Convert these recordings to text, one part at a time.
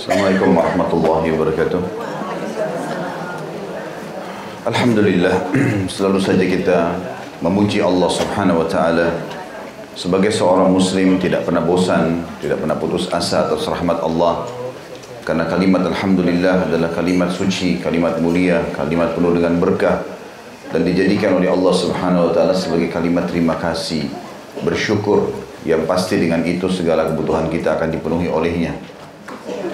Assalamualaikum warahmatullahi wabarakatuh. Alhamdulillah, selalu saja kita memuji Allah Subhanahu wa taala. Sebagai seorang muslim tidak pernah bosan, tidak pernah putus asa atas rahmat Allah. Karena kalimat alhamdulillah adalah kalimat suci, kalimat mulia, kalimat penuh dengan berkah, dan dijadikan oleh Allah Subhanahu wa taala sebagai kalimat terima kasih, bersyukur, yang pasti dengan itu segala kebutuhan kita akan dipenuhi olehnya.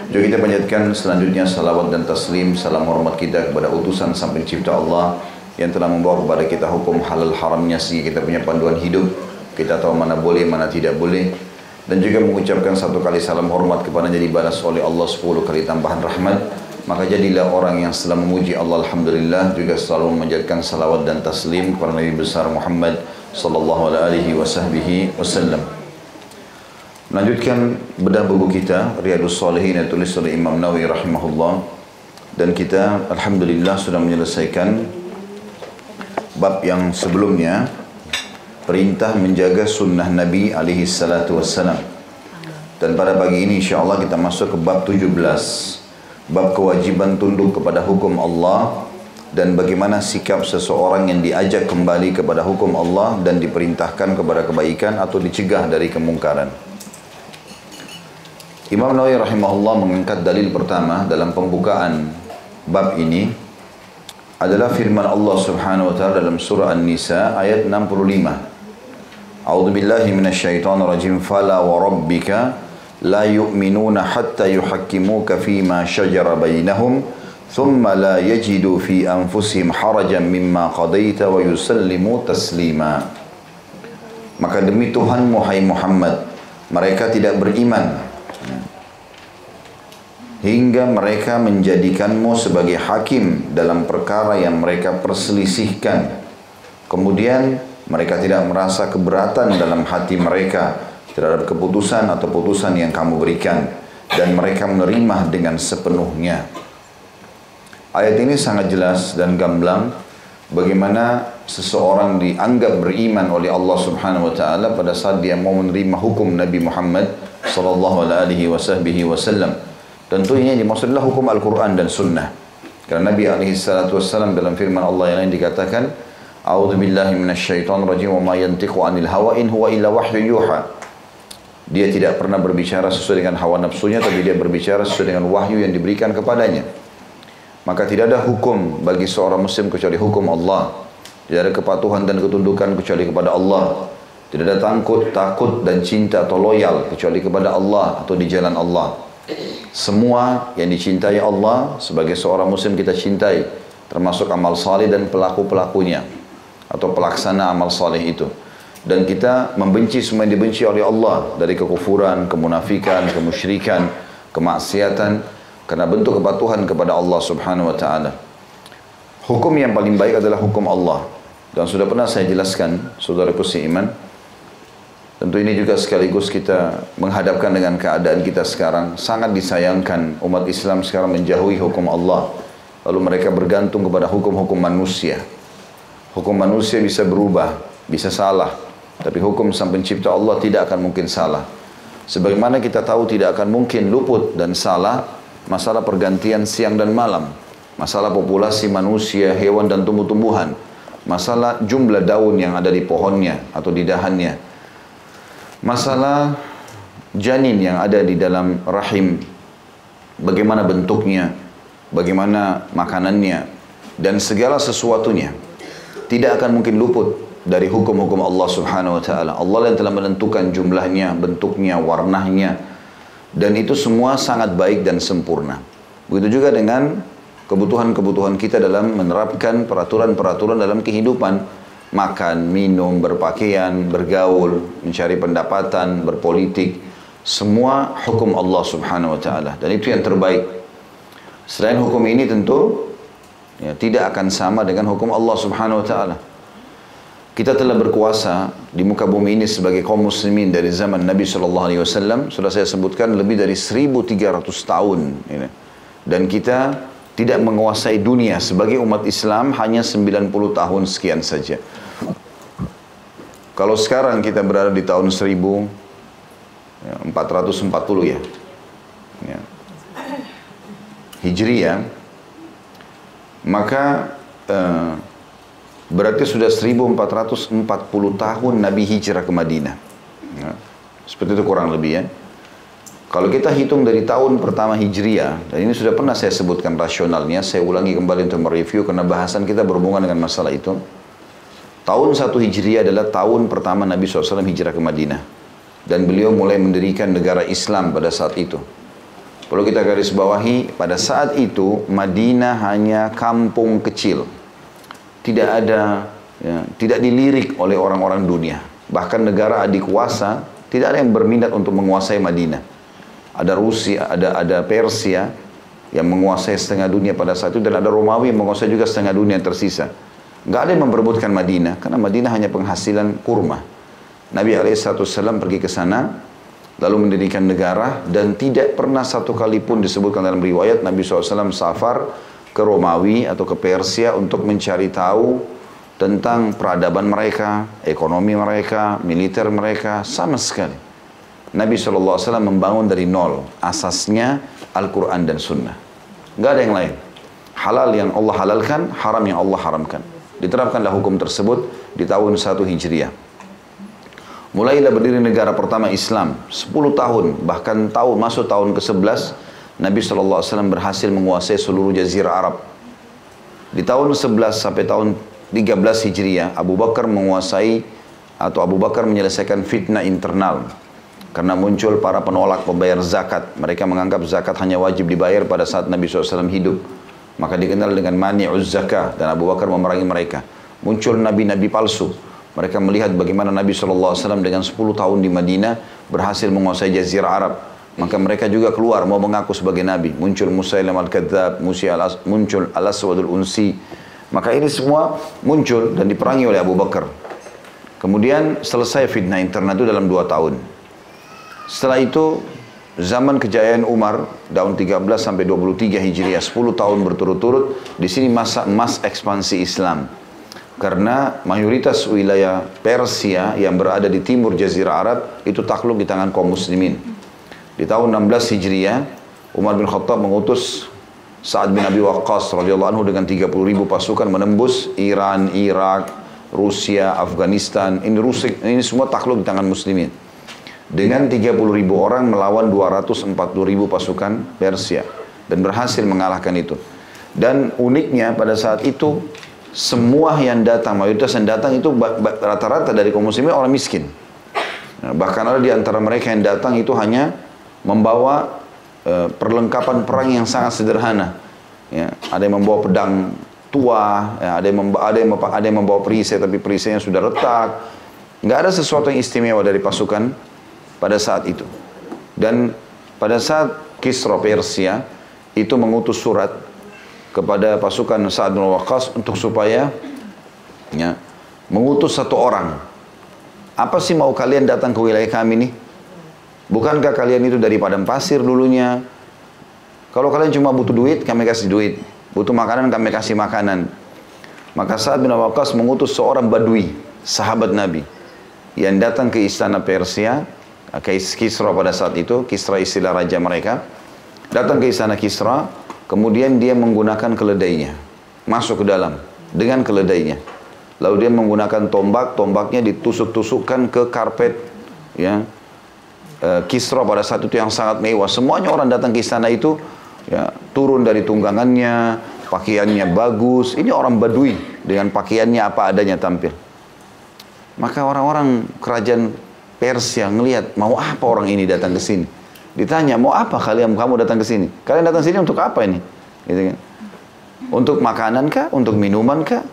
Juga kita panjatkan selanjutnya salawat dan taslim, salam hormat kita kepada utusan sang pencipta Allah yang telah membawa kepada kita hukum halal haramnya sehingga kita punya panduan hidup. Kita tahu mana boleh, mana tidak boleh. Dan juga mengucapkan satu kali salam hormat kepada jadi balas oleh Allah 10 kali tambahan rahmat. Maka jadilah orang yang setelah memuji Allah Alhamdulillah juga selalu memanjatkan salawat dan taslim kepada Nabi besar Muhammad sallallahu alaihi wasallam. Melanjutkan bedah buku kita Riyadhus Shalihin yang ditulis oleh Imam Nawawi rahimahullah, dan kita alhamdulillah sudah menyelesaikan bab yang sebelumnya, perintah menjaga sunnah Nabi alaihi salatu wassalam. Dan pada pagi ini insyaallah kita masuk ke bab 17, bab kewajiban tunduk kepada hukum Allah dan bagaimana sikap seseorang yang diajak kembali kepada hukum Allah dan diperintahkan kepada kebaikan atau dicegah dari kemungkaran. Imam Nawawi rahimahullah mengangkat dalil pertama dalam pembukaan bab ini adalah firman Allah Subhanahu wa taala dalam surah An-Nisa ayat 65. A'udzu billahi minasyaitonir rajim. Fala wa rabbika la yu'minuna hatta yuhakkimuka fima shajara bainahum thumma la yajidu fi anfusihim harajan mimma qadaita wa yusallimu taslima. Maka demi Tuhanmu hai Muhammad, mereka tidak beriman hingga mereka menjadikanmu sebagai hakim dalam perkara yang mereka perselisihkan. Kemudian mereka tidak merasa keberatan dalam hati mereka terhadap keputusan atau putusan yang kamu berikan, dan mereka menerima dengan sepenuhnya. Ayat ini sangat jelas dan gamblang bagaimana seseorang dianggap beriman oleh Allah Subhanahu wa taala pada saat dia mau menerima hukum Nabi Muhammad sallallahu alaihi wasallam. Tentu ini dimaksud adalah hukum Al-Quran dan Sunnah. Karena Nabi SAW dalam firman Allah yang lain dikatakan, A'udzu billahi minasyaitonir rajim wa ma yantiqu 'anil hawa in huwa illa wahyun yuha. Dia tidak pernah berbicara sesuai dengan hawa nafsunya, tapi dia berbicara sesuai dengan wahyu yang diberikan kepadanya. Maka tidak ada hukum bagi seorang muslim kecuali hukum Allah. Tidak ada kepatuhan dan ketundukan kecuali kepada Allah. Tidak ada takut dan cinta atau loyal kecuali kepada Allah atau di jalan Allah. Semua yang dicintai Allah sebagai seorang muslim kita cintai, termasuk amal saleh dan pelaku-pelakunya atau pelaksana amal saleh itu. Dan kita membenci semua yang dibenci oleh Allah dari kekufuran, kemunafikan, kemusyrikan, kemaksiatan, karena bentuk kepatuhan kepada Allah Subhanahu wa taala. Hukum yang paling baik adalah hukum Allah. Dan sudah pernah saya jelaskan, saudaraku seiman, tentu ini juga sekaligus kita menghadapkan dengan keadaan kita sekarang. Sangat disayangkan umat Islam sekarang menjauhi hukum Allah. Lalu mereka bergantung kepada hukum-hukum manusia. Hukum manusia bisa berubah, bisa salah. Tapi hukum sang pencipta Allah tidak akan mungkin salah. Sebagaimana kita tahu tidak akan mungkin luput dan salah masalah pergantian siang dan malam. Masalah populasi manusia, hewan dan tumbuh-tumbuhan. Masalah jumlah daun yang ada di pohonnya atau di dahannya. Masalah janin yang ada di dalam rahim, bagaimana bentuknya, bagaimana makanannya, dan segala sesuatunya tidak akan mungkin luput dari hukum-hukum Allah Subhanahu wa taala. Allah yang telah menentukan jumlahnya, bentuknya, warnanya, dan itu semua sangat baik dan sempurna. Begitu juga dengan kebutuhan-kebutuhan kita dalam menerapkan peraturan-peraturan dalam kehidupan. Makan, minum, berpakaian, bergaul, mencari pendapatan, berpolitik, semua hukum Allah Subhanahu wa taala, dan itu yang terbaik. Selain hukum ini tentu tidak akan sama dengan hukum Allah Subhanahu wa taala. Kita telah berkuasa di muka bumi ini sebagai kaum muslimin dari zaman Nabi sallallahu alaihi wasallam, sudah saya sebutkan lebih dari 1300 tahun ini. Dan kita tidak menguasai dunia sebagai umat Islam hanya 90 tahun sekian saja. Kalau sekarang kita berada di tahun 1440 ya. Hijriah, maka berarti sudah 1440 tahun Nabi hijrah ke Madinah. Ya, seperti itu kurang lebih ya. Kalau kita hitung dari tahun pertama Hijriah, dan ini sudah pernah saya sebutkan rasionalnya, saya ulangi kembali untuk mereview karena bahasan kita berhubungan dengan masalah itu. Tahun 1 Hijriah adalah tahun pertama Nabi SAW hijrah ke Madinah. Dan beliau mulai mendirikan negara Islam pada saat itu. Perlu kita garis bawahi, pada saat itu Madinah hanya kampung kecil. Tidak ada, ya, tidak dilirik oleh orang-orang dunia. Bahkan negara adik kuasa, tidak ada yang berminat untuk menguasai Madinah. Ada Rusia, ada Persia yang menguasai setengah dunia pada saat itu, dan ada Romawi yang menguasai juga setengah dunia yang tersisa. Nggak ada yang memperebutkan Madinah, karena Madinah hanya penghasilan kurma. Nabi SAW pergi ke sana, lalu mendirikan negara, dan tidak pernah satu kali pun disebutkan dalam riwayat Nabi SAW safar ke Romawi atau ke Persia untuk mencari tahu tentang peradaban mereka, ekonomi mereka, militer mereka, sama sekali. Nabi SAW membangun dari nol, asasnya Al-Quran dan Sunnah. Nggak ada yang lain. Halal yang Allah halalkan, haram yang Allah haramkan. Diterapkanlah hukum tersebut di tahun 1 Hijriah. Mulailah berdiri negara pertama Islam, 10 tahun, bahkan masuk tahun ke-11, Nabi SAW berhasil menguasai seluruh jazirah Arab. Di tahun 11 sampai tahun 13 Hijriah, Abu Bakar menyelesaikan fitnah internal. Karena muncul para penolak pembayar zakat. Mereka menganggap zakat hanya wajib dibayar pada saat Nabi SAW hidup. Maka dikenal dengan mani'uz zakah, dan Abu Bakar memerangi mereka. Muncul nabi-nabi palsu. Mereka melihat bagaimana Nabi SAW dengan 10 tahun di Madinah berhasil menguasai jazirah Arab. Maka mereka juga keluar mau mengaku sebagai nabi. Muncul Musailamah al-Kadzdzab, muncul Al-Aswadul Unsi. Maka ini semua muncul dan diperangi oleh Abu Bakar. Kemudian selesai fitnah internal itu dalam 2 tahun. Setelah itu, zaman kejayaan Umar, tahun 13 sampai 23 Hijriah, 10 tahun berturut-turut, di sini masa emas ekspansi Islam. Karena mayoritas wilayah Persia yang berada di timur Jazirah Arab, itu takluk di tangan kaum muslimin. Di tahun 16 Hijriah, Umar bin Khattab mengutus Sa'ad bin Abi Waqqas radhiyallahu anhu dengan 30.000 pasukan menembus Iran, Irak, Rusia, Afghanistan. Ini semua takluk di tangan muslimin. Dengan 30.000 orang melawan 240.000 pasukan Persia. Dan berhasil mengalahkan itu. Dan uniknya pada saat itu, semua yang datang, mayoritas yang datang itu rata-rata dari kaum muslimin orang miskin. Nah, bahkan ada di antara mereka yang datang itu hanya membawa perlengkapan perang yang sangat sederhana. Ya, ada yang membawa pedang tua, ya, ada yang membawa perisai, tapi perisainya sudah retak. Nggak ada sesuatu yang istimewa dari pasukan pada saat itu. Dan pada saat Kisra Persia itu mengutus surat kepada pasukan Sa'ad bin Waqqas untuk supaya mengutus satu orang. Apa sih mau kalian datang ke wilayah kami nih? Bukankah kalian itu dari padang pasir dulunya? Kalau kalian cuma butuh duit, kami kasih duit. Butuh makanan, kami kasih makanan. Maka Sa'ad bin Waqqas mengutus seorang badui, sahabat Nabi, yang datang ke istana Persia, Kisra pada saat itu, Kisra istilah raja mereka, datang ke istana Kisra, kemudian dia menggunakan keledainya, masuk ke dalam dengan keledainya. Lalu dia menggunakan tombaknya ditusuk-tusukkan ke karpet, ya, Kisra pada saat itu yang sangat mewah. Semuanya orang datang ke istana itu, ya, turun dari tunggangannya, pakaiannya bagus. Ini orang Badui dengan pakaiannya apa adanya tampil. Maka orang-orang kerajaan Persia ngelihat, mau apa orang ini datang ke sini? Ditanya, mau apa kamu datang ke sini? Kalian datang ke sini untuk apa ini? Gitu kan? Untuk makanan kah? Untuk minuman kah?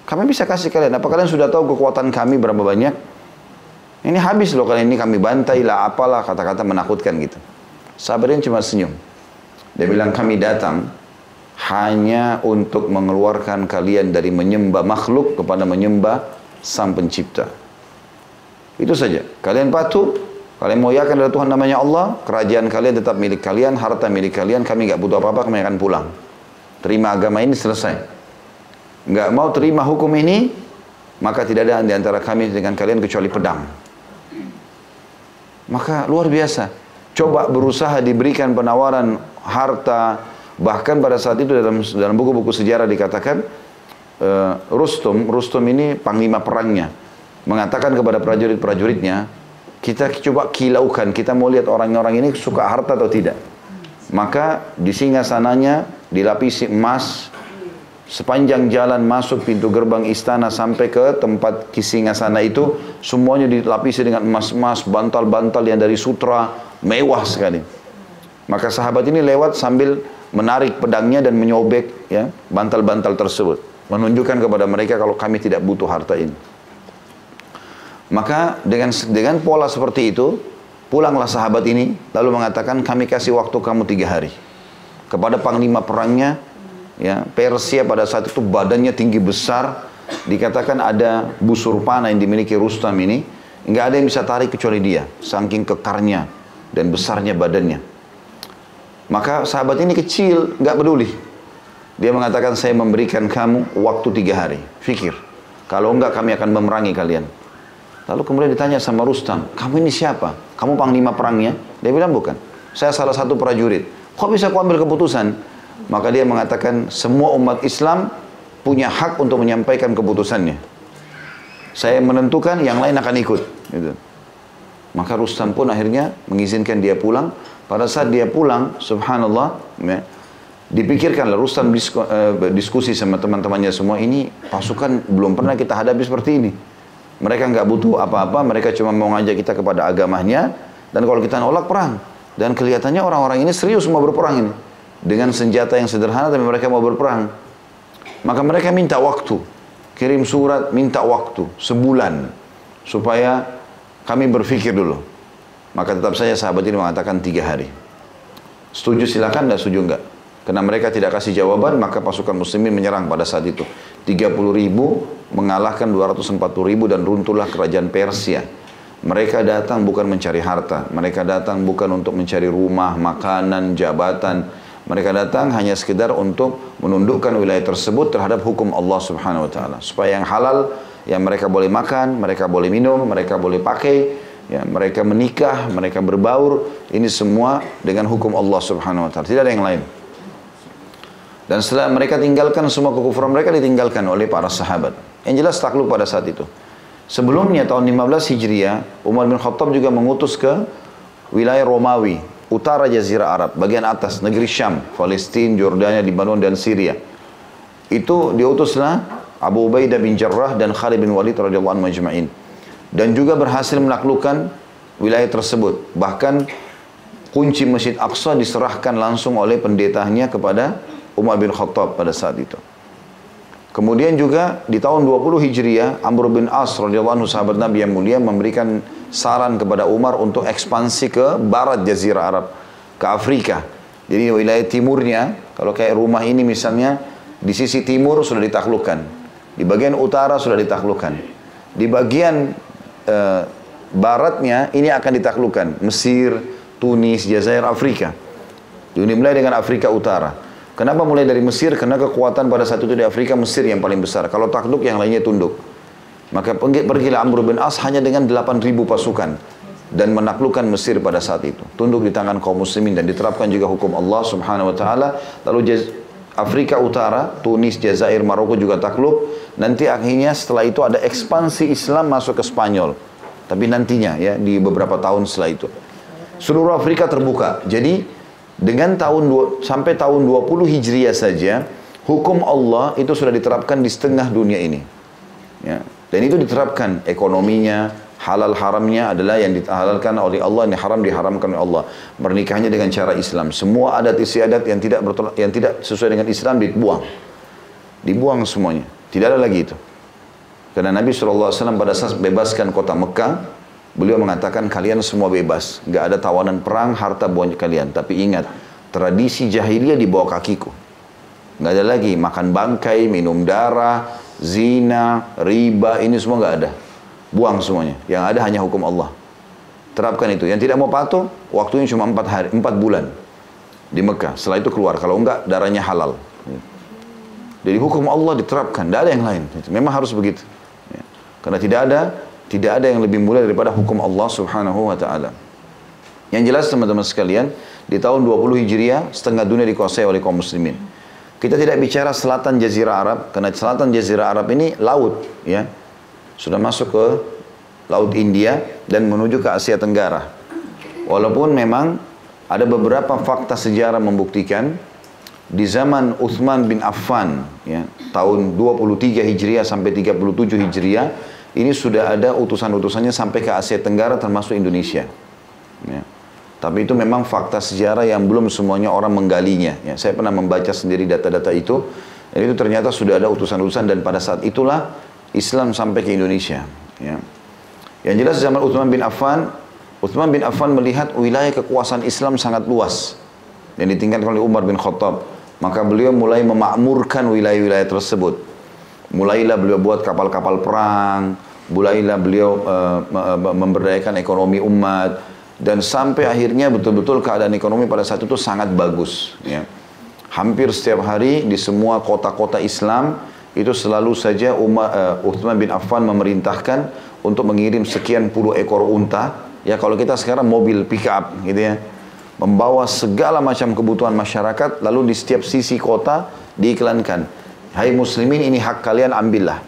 Kami bisa kasih kalian. Apa kalian sudah tahu kekuatan kami berapa banyak? Ini habis loh kalian ini, kami bantai lah, apalah, kata-kata menakutkan gitu. Sahabatnya cuma senyum. Dia bilang, kami datang hanya untuk mengeluarkan kalian dari menyembah makhluk kepada menyembah Sang Pencipta. Itu saja. Kalian patuh, kalian mau yakin ada Tuhan namanya Allah, kerajaan kalian tetap milik kalian, harta milik kalian, kami nggak butuh apa-apa, kami akan pulang. Terima agama ini, selesai. Nggak mau terima hukum ini, maka tidak ada di antara kami dengan kalian kecuali pedang. Maka luar biasa. Coba berusaha diberikan penawaran harta, Bahkan pada saat itu dalam buku-buku sejarah dikatakan Rustum ini panglima perangnya mengatakan kepada prajurit-prajuritnya, kita coba kilaukan, kita mau lihat orang-orang ini suka harta atau tidak. Maka di singgasananya dilapisi emas, sepanjang jalan masuk pintu gerbang istana sampai ke tempat singgasana itu semuanya dilapisi dengan emas-emas, bantal-bantal yang dari sutra, mewah sekali. Maka sahabat ini lewat sambil menarik pedangnya dan menyobek ya bantal-bantal tersebut, menunjukkan kepada mereka kalau kami tidak butuh harta ini. Maka dengan pola seperti itu, pulanglah sahabat ini, lalu mengatakan kami kasih waktu kamu 3 hari. Kepada panglima perangnya, ya, Persia pada saat itu badannya tinggi besar, dikatakan ada busur panah yang dimiliki Rustam ini, nggak ada yang bisa tarik kecuali dia, saking kekarnya dan besarnya badannya. Maka sahabat ini kecil, nggak peduli. Dia mengatakan saya memberikan kamu waktu 3 hari, fikir. Kalau enggak kami akan memerangi kalian. Lalu kemudian ditanya sama Rustam, kamu ini siapa? Kamu panglima perangnya? Dia bilang bukan. Saya salah satu prajurit. Kok bisa kau ambil keputusan? Maka dia mengatakan semua umat Islam punya hak untuk menyampaikan keputusannya. Saya menentukan, yang lain akan ikut. Gitu. Maka Rustam pun akhirnya mengizinkan dia pulang. Pada saat dia pulang, subhanallah, ya, dipikirkanlah Rustam diskusi sama teman-temannya semua, ini pasukan belum pernah kita hadapi seperti ini. Mereka nggak butuh apa-apa, mereka cuma mau ngajak kita kepada agamanya, dan kalau kita nolak perang. Dan kelihatannya orang-orang ini serius mau berperang ini. Dengan senjata yang sederhana, tapi mereka mau berperang. Maka mereka minta waktu. Kirim surat, minta waktu. Sebulan. Supaya kami berpikir dulu. Maka tetap saja sahabat ini mengatakan 3 hari. Setuju silakan, tidak setuju enggak. Karena mereka tidak kasih jawaban, maka pasukan muslimin menyerang pada saat itu. 30.000 mengalahkan 240.000 dan runtuhlah kerajaan Persia. Mereka datang bukan mencari harta. Mereka datang bukan untuk mencari rumah, makanan, jabatan. Mereka datang hanya sekedar untuk menundukkan wilayah tersebut terhadap hukum Allah Subhanahu wa taala. Supaya yang halal, yang mereka boleh makan, mereka boleh minum, mereka boleh pakai, ya, mereka menikah, mereka berbaur, ini semua dengan hukum Allah Subhanahu wa taala. Tidak ada yang lain. Dan setelah mereka tinggalkan semua kekufuran mereka ditinggalkan oleh para sahabat. Yang jelas takluk pada saat itu. Sebelumnya tahun 15 Hijriah, Umar bin Khattab juga mengutus ke wilayah Romawi, utara Jazirah Arab, bagian atas, negeri Syam, Palestina, Jordania, Lebanon, dan Syria. Itu diutuslah Abu Ubaidah bin Jarrah dan Khalid bin Walid radhiyallahu anhum majma'in. Dan juga berhasil menaklukkan wilayah tersebut. Bahkan kunci Masjid Aqsa diserahkan langsung oleh pendetanya kepada Umar bin Khattab pada saat itu. Kemudian juga di tahun 20 Hijriah, Amr bin As radhiyallahu anhu sahabat Nabi yang mulia memberikan saran kepada Umar untuk ekspansi ke barat Jazirah Arab, ke Afrika. Jadi wilayah timurnya, kalau kayak rumah ini misalnya, di sisi timur sudah ditaklukkan, di bagian utara sudah ditaklukkan, di bagian baratnya ini akan ditaklukkan, Mesir, Tunis, Jazair, Afrika. Dimulai dengan Afrika Utara. Kenapa mulai dari Mesir? Karena kekuatan pada saat itu di Afrika, Mesir yang paling besar. Kalau takluk, yang lainnya tunduk. Maka pergilah Amr bin As hanya dengan 8.000 pasukan. Dan menaklukkan Mesir pada saat itu. Tunduk di tangan kaum muslimin dan diterapkan juga hukum Allah Subhanahu wa taala. Lalu Afrika Utara, Tunis, Jazair, Maroko juga takluk. Nanti akhirnya setelah itu ada ekspansi Islam masuk ke Spanyol. Tapi nantinya ya, di beberapa tahun setelah itu. Seluruh Afrika terbuka. Jadi dengan sampai tahun 20 Hijriah saja, hukum Allah itu sudah diterapkan di setengah dunia ini. Ya. Dan itu diterapkan ekonominya, halal haramnya adalah yang dihalalkan oleh Allah, yang haram diharamkan oleh Allah. Menikahnya dengan cara Islam. Semua adat istiadat yang tidak sesuai dengan Islam dibuang. Dibuang semuanya. Tidak ada lagi itu. Karena Nabi SAW pada saat bebaskan kota Mekah, beliau mengatakan kalian semua bebas. Nggak ada tawanan perang, harta buat kalian. Tapi ingat, tradisi jahiliyah di bawah kakiku. Nggak ada lagi makan bangkai, minum darah, zina, riba, ini semua nggak ada. Buang semuanya. Yang ada hanya hukum Allah. Terapkan itu. Yang tidak mau patuh, waktunya cuma 4 bulan di Mekah. Setelah itu keluar. Kalau enggak, darahnya halal. Jadi hukum Allah diterapkan. Tidak ada yang lain. Memang harus begitu. Karena tidak ada yang lebih mulia daripada hukum Allah Subhanahu wa taala. Yang jelas teman-teman sekalian, di tahun 20 Hijriah, setengah dunia dikuasai oleh kaum muslimin. Kita tidak bicara selatan Jazirah Arab, karena selatan Jazirah Arab ini laut, ya. Sudah masuk ke Laut India dan menuju ke Asia Tenggara. Walaupun memang ada beberapa fakta sejarah membuktikan di zaman Utsman bin Affan, ya, tahun 23 Hijriah sampai 37 Hijriah, ini sudah ada utusan-utusannya sampai ke Asia Tenggara termasuk Indonesia. Ya. Tapi itu memang fakta sejarah yang belum semuanya orang menggalinya. Ya, saya pernah membaca sendiri data-data itu, dan itu ternyata sudah ada utusan-utusan dan pada saat itulah Islam sampai ke Indonesia. Ya. Yang jelas zaman Utsman bin Affan melihat wilayah kekuasaan Islam sangat luas yang ditinggalkan oleh Umar bin Khattab. Maka beliau mulai memakmurkan wilayah-wilayah tersebut. Mulailah beliau buat kapal-kapal perang, mulailah beliau memberdayakan ekonomi umat. Dan sampai akhirnya betul-betul keadaan ekonomi pada saat itu sangat bagus. Ya. Hampir setiap hari di semua kota-kota Islam itu selalu saja Utsman bin Affan memerintahkan untuk mengirim sekian puluh ekor unta. Ya kalau kita sekarang mobil pick up gitu ya. Membawa segala macam kebutuhan masyarakat lalu di setiap sisi kota diiklankan. Hai muslimin ini hak kalian ambillah.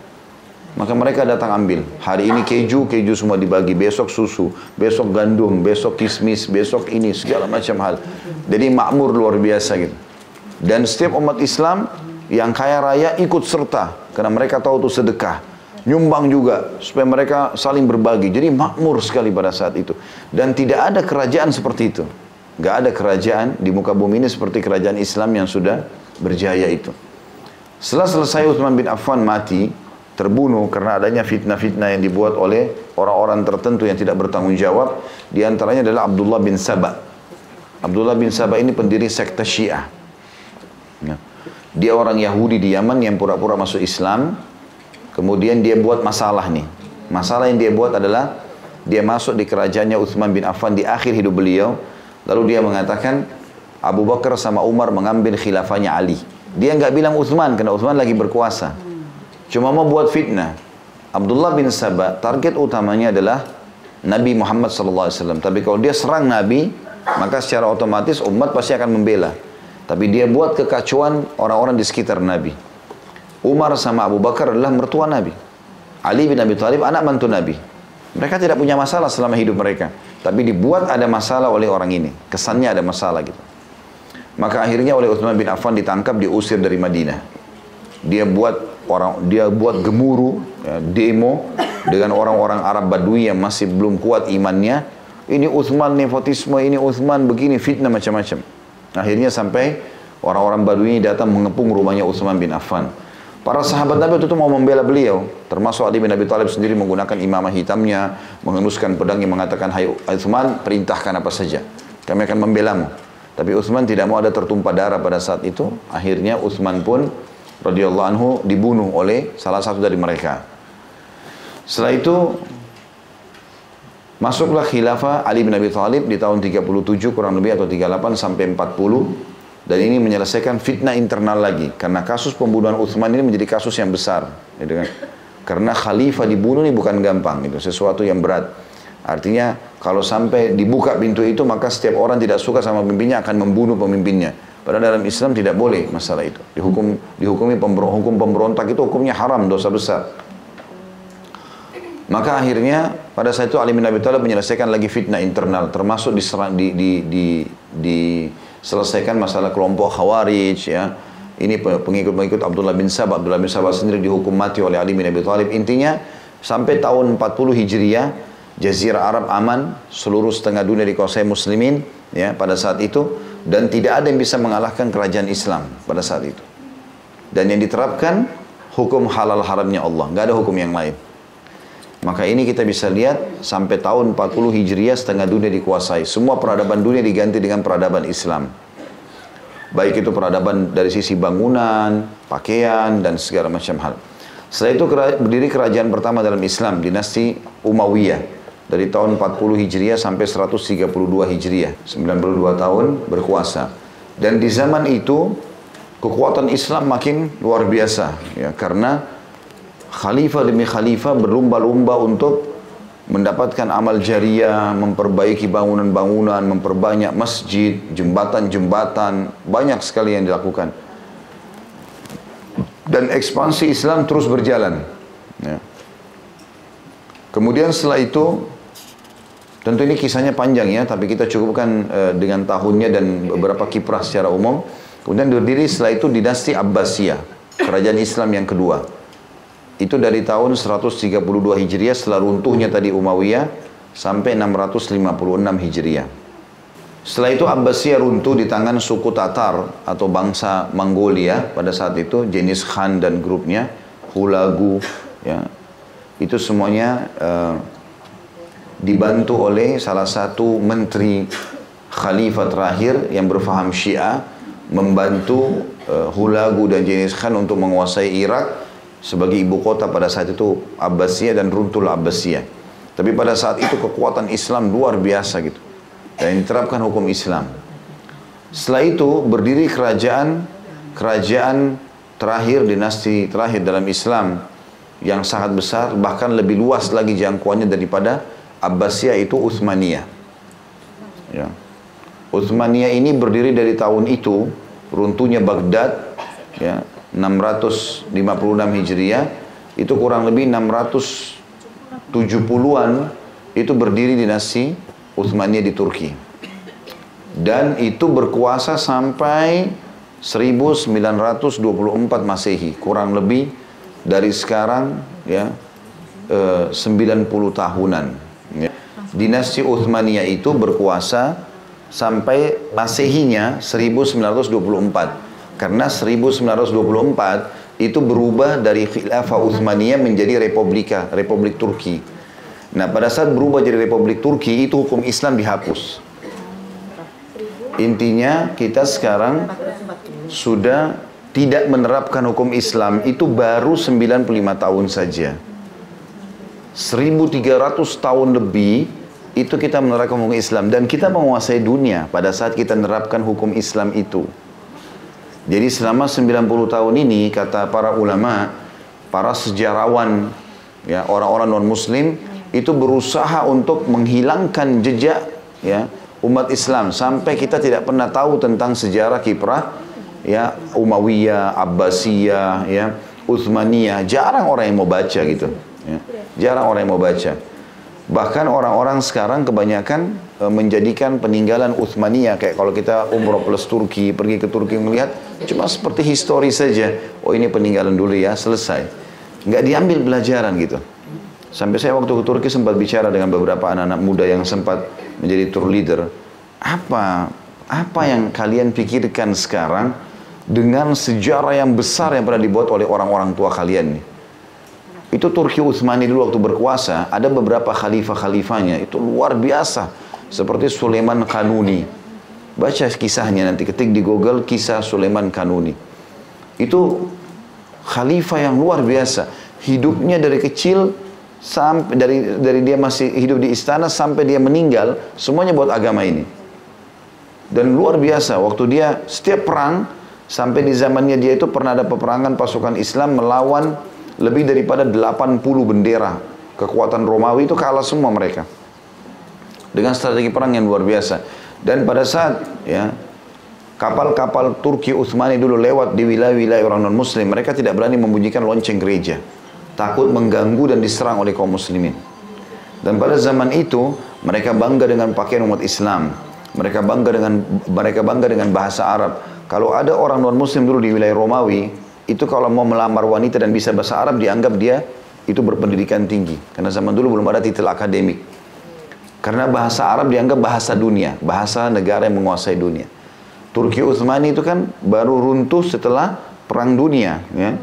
Maka mereka datang ambil. Hari ini keju semua dibagi. Besok susu, besok gandum, besok kismis, besok ini, segala macam hal. Jadi makmur luar biasa gitu. Dan setiap umat Islam yang kaya raya ikut serta. Karena mereka tahu itu sedekah. Nyumbang juga, supaya mereka saling berbagi. Jadi makmur sekali pada saat itu. Dan tidak ada kerajaan seperti itu. Gak ada kerajaan di muka bumi ini seperti kerajaan Islam yang sudah berjaya itu. Setelah selesai Utsman bin Affan mati, terbunuh karena adanya fitnah-fitnah yang dibuat oleh orang-orang tertentu yang tidak bertanggung jawab. Di antaranya adalah Abdullah bin Saba. Abdullah bin Saba ini pendiri sekte Syiah. Dia orang Yahudi di Yaman yang pura-pura masuk Islam. Kemudian dia buat masalah nih. Masalah yang dia buat adalah dia masuk di kerajaannya Utsman bin Affan di akhir hidup beliau. Lalu dia mengatakan Abu Bakar sama Umar mengambil khilafahnya Ali. Dia nggak bilang Utsman karena Utsman lagi berkuasa. Cuma mau buat fitnah. Abdullah bin Saba, target utamanya adalah Nabi Muhammad SAW. Tapi kalau dia serang Nabi, maka secara otomatis umat pasti akan membela. Tapi dia buat kekacauan orang-orang di sekitar Nabi. Umar sama Abu Bakar adalah mertua Nabi. Ali bin Abi Thalib anak mantu Nabi. Mereka tidak punya masalah selama hidup mereka. Tapi dibuat ada masalah oleh orang ini. Kesannya ada masalah gitu. Maka akhirnya oleh Utsman bin Affan ditangkap, diusir dari Madinah. Dia buat gemuruh, ya, demo dengan orang-orang Arab Badui yang masih belum kuat imannya. Ini Utsman nepotisme, ini Utsman begini, fitnah macam-macam. Akhirnya sampai orang-orang Badui datang mengepung rumahnya Utsman bin Affan. Para sahabat Nabi itu mau membela beliau, termasuk Ali bin Abi Thalib sendiri menggunakan imamah hitamnya, menghunuskan pedangnya mengatakan, "Hai Utsman, perintahkan apa saja, kami akan membelamu." Tapi Utsman tidak mau ada tertumpah darah pada saat itu. Akhirnya Utsman pun radhiyallahu anhu dibunuh oleh salah satu dari mereka. Setelah itu masuklah khilafah Ali bin Abi Thalib di tahun 37 kurang lebih atau 38 sampai 40, dan ini menyelesaikan fitnah internal lagi karena kasus pembunuhan Utsman ini menjadi kasus yang besar, gitu kan? Karena khalifah dibunuh ini bukan gampang, itu sesuatu yang berat. Artinya kalau sampai dibuka pintu itu maka setiap orang tidak suka sama pemimpinnya akan membunuh pemimpinnya. Padahal dalam Islam tidak boleh masalah itu. Hukum pemberontak itu hukumnya haram, dosa besar. Maka akhirnya pada saat itu Ali bin Abi Thalib menyelesaikan lagi fitnah internal, termasuk diselesaikan masalah kelompok Khawarij, ya. Ini pengikut-pengikut Abdullah bin Saba. Abdullah bin Saba sendiri dihukum mati oleh Ali bin Abi Thalib. Intinya sampai tahun 40 Hijriah, Jazirah Arab aman, seluruh setengah dunia dikuasai muslimin, ya, pada saat itu. Dan tidak ada yang bisa mengalahkan kerajaan Islam pada saat itu. Dan yang diterapkan hukum halal haramnya Allah, nggak ada hukum yang lain. Maka ini kita bisa lihat sampai tahun 40 Hijriah setengah dunia dikuasai. Semua peradaban dunia diganti dengan peradaban Islam. Baik itu peradaban dari sisi bangunan, pakaian, dan segala macam hal. Setelah itu berdiri kerajaan pertama dalam Islam, dinasti Umayyah. Dari tahun 40 Hijriah sampai 132 Hijriah. 92 tahun berkuasa. Dan di zaman itu, kekuatan Islam makin luar biasa. Ya, karena khalifah demi khalifah berlumba-lumba untuk mendapatkan amal jariah, memperbaiki bangunan-bangunan, memperbanyak masjid, jembatan-jembatan, banyak sekali yang dilakukan. Dan ekspansi Islam terus berjalan. Ya. Kemudian setelah itu, tentu ini kisahnya panjang ya, tapi kita cukupkan dengan tahunnya dan beberapa kiprah secara umum. Kemudian berdiri setelah itu dinasti Abbasiyah, kerajaan Islam yang kedua. Itu dari tahun 132 Hijriah setelah runtuhnya tadi Umayyah sampai 656 Hijriah. Setelah itu Abbasiyah runtuh di tangan suku Tatar atau bangsa Mongolia pada saat itu, Genghis Khan dan grupnya, Hulagu, ya. Itu semuanya dibantu oleh salah satu menteri khalifah terakhir yang berfaham Syiah, membantu Hulagu dan Genghis Khan untuk menguasai Irak sebagai ibu kota pada saat itu Abbasiyah, dan runtuhlah Abbasiyah. Tapi pada saat itu kekuatan Islam luar biasa gitu, dan diterapkan hukum Islam. Setelah itu berdiri kerajaan terakhir, dinasti terakhir dalam Islam yang sangat besar, bahkan lebih luas lagi jangkauannya daripada Abbasiyah, itu Utsmaniyah. Ya. Utsmaniyah ini berdiri dari tahun itu, runtuhnya Baghdad, ya, 656 Hijriah, itu kurang lebih 670-an, itu berdiri dinasti Utsmaniyah di Turki. Dan itu berkuasa sampai 1924 Masehi, kurang lebih dari sekarang ya 90 tahunan. Ya. Dinasti Utsmaniyah itu berkuasa sampai Masehinya 1924. Karena 1924 itu berubah dari Khilafah Utsmaniyah menjadi Republik Turki. Nah, pada saat berubah jadi Republik Turki, itu hukum Islam dihapus. Intinya kita sekarang sudah tidak menerapkan hukum Islam itu baru 95 tahun saja. 1300 tahun lebih itu kita menerapkan hukum Islam, dan kita menguasai dunia pada saat kita menerapkan hukum Islam itu. Jadi selama 90 tahun ini, kata para ulama, para sejarawan, ya, orang-orang non-muslim itu berusaha untuk menghilangkan jejak, ya, umat Islam, sampai kita tidak pernah tahu tentang sejarah kiprah, ya, Umayyah, Abbasiyah, ya, Utsmaniyah. Jarang orang yang mau baca gitu, ya. Jarang orang yang mau baca. Bahkan orang-orang sekarang kebanyakan menjadikan peninggalan Utsmaniyah, kayak kalau kita umroh plus Turki, pergi ke Turki melihat cuma seperti histori saja. Oh, ini peninggalan dulu ya, selesai. Nggak diambil pelajaran gitu. Sampai saya waktu ke Turki sempat bicara dengan beberapa anak-anak muda yang sempat menjadi tour leader. Apa yang kalian pikirkan sekarang dengan sejarah yang besar yang pernah dibuat oleh orang-orang tua kalian nih? Itu Turki Utsmani dulu waktu berkuasa, ada beberapa khalifah-khalifahnya, itu luar biasa. Seperti Sulaiman Kanuni. Baca kisahnya nanti, ketik di Google kisah Sulaiman Kanuni. Itu khalifah yang luar biasa. Hidupnya dari kecil, sampai dari dia masih hidup di istana sampai dia meninggal, semuanya buat agama ini. Dan luar biasa, waktu dia setiap perang, sampai di zamannya dia itu pernah ada peperangan pasukan Islam melawan lebih daripada 80 bendera. Kekuatan Romawi itu kalah semua mereka. Dengan strategi perang yang luar biasa. Dan pada saat ya kapal-kapal Turki Utsmani dulu lewat di wilayah-wilayah orang non-muslim, mereka tidak berani membunyikan lonceng gereja. Takut mengganggu dan diserang oleh kaum muslimin. Dan pada zaman itu mereka bangga dengan pakaian umat Islam. Mereka bangga dengan bahasa Arab. Kalau ada orang non-muslim dulu di wilayah Romawi, itu kalau mau melamar wanita dan bisa bahasa Arab, dianggap dia itu berpendidikan tinggi. Karena zaman dulu belum ada titel akademik. Karena bahasa Arab dianggap bahasa dunia, bahasa negara yang menguasai dunia. Turki Utsmani itu kan baru runtuh setelah Perang Dunia, ya.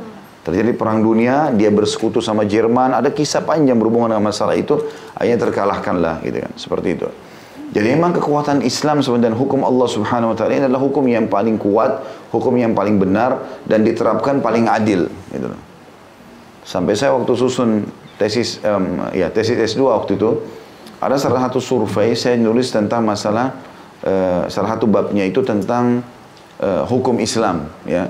Terjadi Perang Dunia, dia bersekutu sama Jerman, ada kisah panjang berhubungan dengan masalah itu, akhirnya terkalahkanlah, gitu kan, seperti itu. Jadi memang kekuatan Islam dan hukum Allah Subhanahu wa taala ini adalah hukum yang paling kuat, hukum yang paling benar dan diterapkan paling adil, gitu. Sampai saya waktu susun tesis S2 waktu itu, ada salah satu survei saya nulis tentang masalah salah satu babnya itu tentang hukum Islam, ya.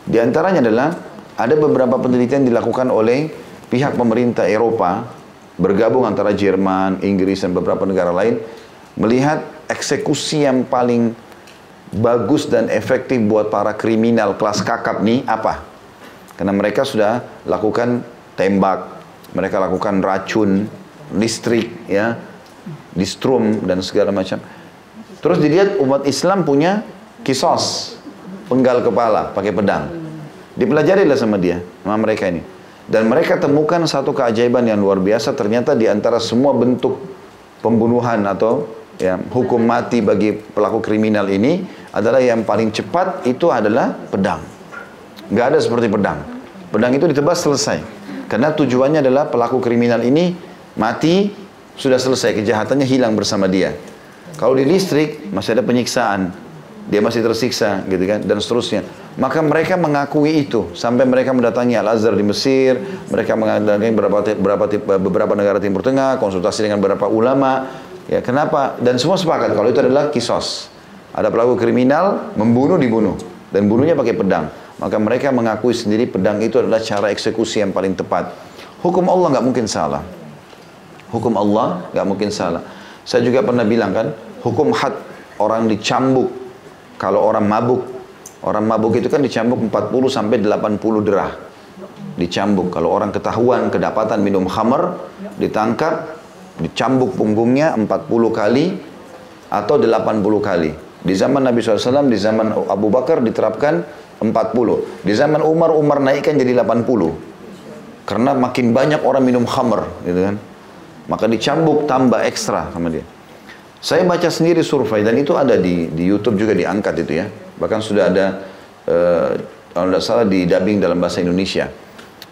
Di antaranya adalah ada beberapa penelitian dilakukan oleh pihak pemerintah Eropa bergabung antara Jerman, Inggris dan beberapa negara lain, melihat eksekusi yang paling bagus dan efektif buat para kriminal kelas kakap nih apa? Karena mereka sudah lakukan tembak, mereka lakukan racun, listrik, ya, distrum dan segala macam. Terus dilihat umat Islam punya kisos, penggal kepala pakai pedang. Dipelajarilah sama dia, sama mereka ini. Dan mereka temukan satu keajaiban yang luar biasa. Ternyata di antara semua bentuk pembunuhan atau ya, hukum mati bagi pelaku kriminal ini adalah yang paling cepat itu adalah pedang. Nggak ada seperti pedang. Pedang itu ditebas selesai. Karena tujuannya adalah pelaku kriminal ini mati, sudah selesai, kejahatannya hilang bersama dia. Kalau di listrik masih ada penyiksaan, dia masih tersiksa gitu kan, dan seterusnya. Maka mereka mengakui itu sampai mereka mendatangi Al-Azhar di Mesir, mereka mendatangi beberapa negara Timur Tengah, konsultasi dengan beberapa ulama. Ya, kenapa? Dan semua sepakat kalau itu adalah kisos. Ada pelaku kriminal membunuh, dibunuh, dan bunuhnya pakai pedang. Maka mereka mengakui sendiri pedang itu adalah cara eksekusi yang paling tepat. Hukum Allah nggak mungkin salah. Hukum Allah nggak mungkin salah. Saya juga pernah bilang kan, hukum had, orang dicambuk. Kalau orang mabuk itu kan dicambuk 40 sampai 80 derah. Dicambuk. Kalau orang ketahuan kedapatan minum khamar, ditangkap, dicambuk punggungnya 40 kali atau 80 kali. Di zaman Nabi SAW, di zaman Abu Bakar diterapkan 40. Di zaman Umar naikkan jadi 80. Karena makin banyak orang minum khamar, gitu kan. Maka dicambuk tambah ekstra sama dia. Saya baca sendiri survei dan itu ada di YouTube juga diangkat itu ya. Bahkan sudah ada kalau tidak salah di dubbing dalam bahasa Indonesia.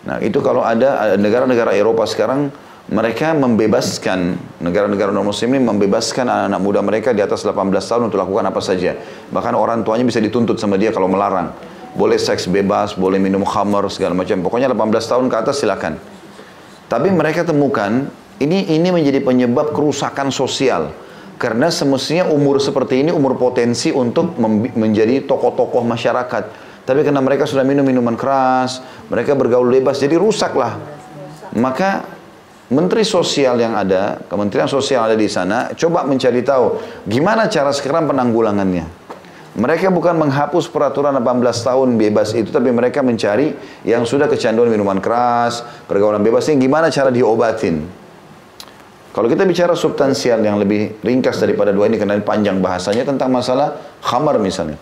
Nah, itu kalau ada negara-negara Eropa sekarang mereka membebaskan, negara-negara non-muslim ini membebaskan anak-anak muda mereka di atas 18 tahun untuk lakukan apa saja. Bahkan orang tuanya bisa dituntut sama dia kalau melarang. Boleh seks bebas, boleh minum khamar, segala macam. Pokoknya 18 tahun ke atas silakan. Tapi mereka temukan, ini menjadi penyebab kerusakan sosial. Karena semestinya umur seperti ini, umur potensi untuk menjadi tokoh-tokoh masyarakat. Tapi karena mereka sudah minum minuman keras, mereka bergaul bebas, jadi rusaklah. Maka Menteri Sosial yang ada, Kementerian Sosial ada di sana, coba mencari tahu gimana cara sekarang penanggulangannya. Mereka bukan menghapus peraturan 18 tahun bebas itu, tapi mereka mencari yang sudah kecanduan minuman keras, pergaulan bebas ini gimana cara diobatin. Kalau kita bicara substansial yang lebih ringkas daripada dua ini, karena panjang bahasanya tentang masalah khamar misalnya.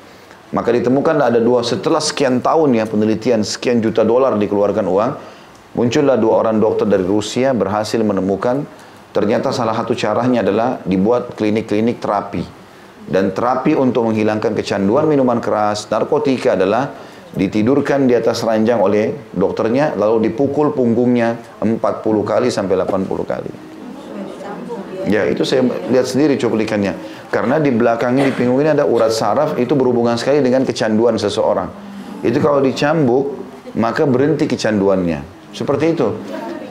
Maka ditemukan ada setelah sekian tahun ya penelitian, sekian juta dolar dikeluarkan uang, muncullah 2 orang dokter dari Rusia berhasil menemukan ternyata salah satu caranya adalah dibuat klinik-klinik terapi. Dan terapi untuk menghilangkan kecanduan minuman keras, narkotika adalah ditidurkan di atas ranjang oleh dokternya, lalu dipukul punggungnya 40 kali sampai 80 kali. Ya, itu saya lihat sendiri cuplikannya. Karena di belakangnya, di pinggung ini ada urat saraf, itu berhubungan sekali dengan kecanduan seseorang. Itu kalau dicambuk, maka berhenti kecanduannya. Seperti itu.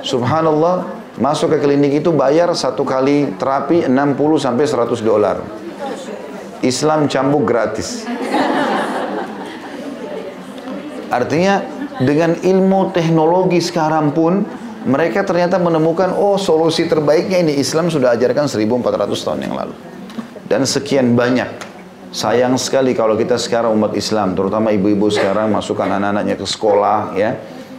Subhanallah, masuk ke klinik itu bayar 1 kali terapi 60 sampai 100 dolar. Islam cambuk gratis. Artinya, dengan ilmu teknologi sekarang pun, mereka ternyata menemukan, oh solusi terbaiknya ini Islam sudah ajarkan 1400 tahun yang lalu. Dan sekian banyak. Sayang sekali kalau kita sekarang umat Islam, terutama ibu-ibu sekarang masukkan anak-anaknya ke sekolah, ya.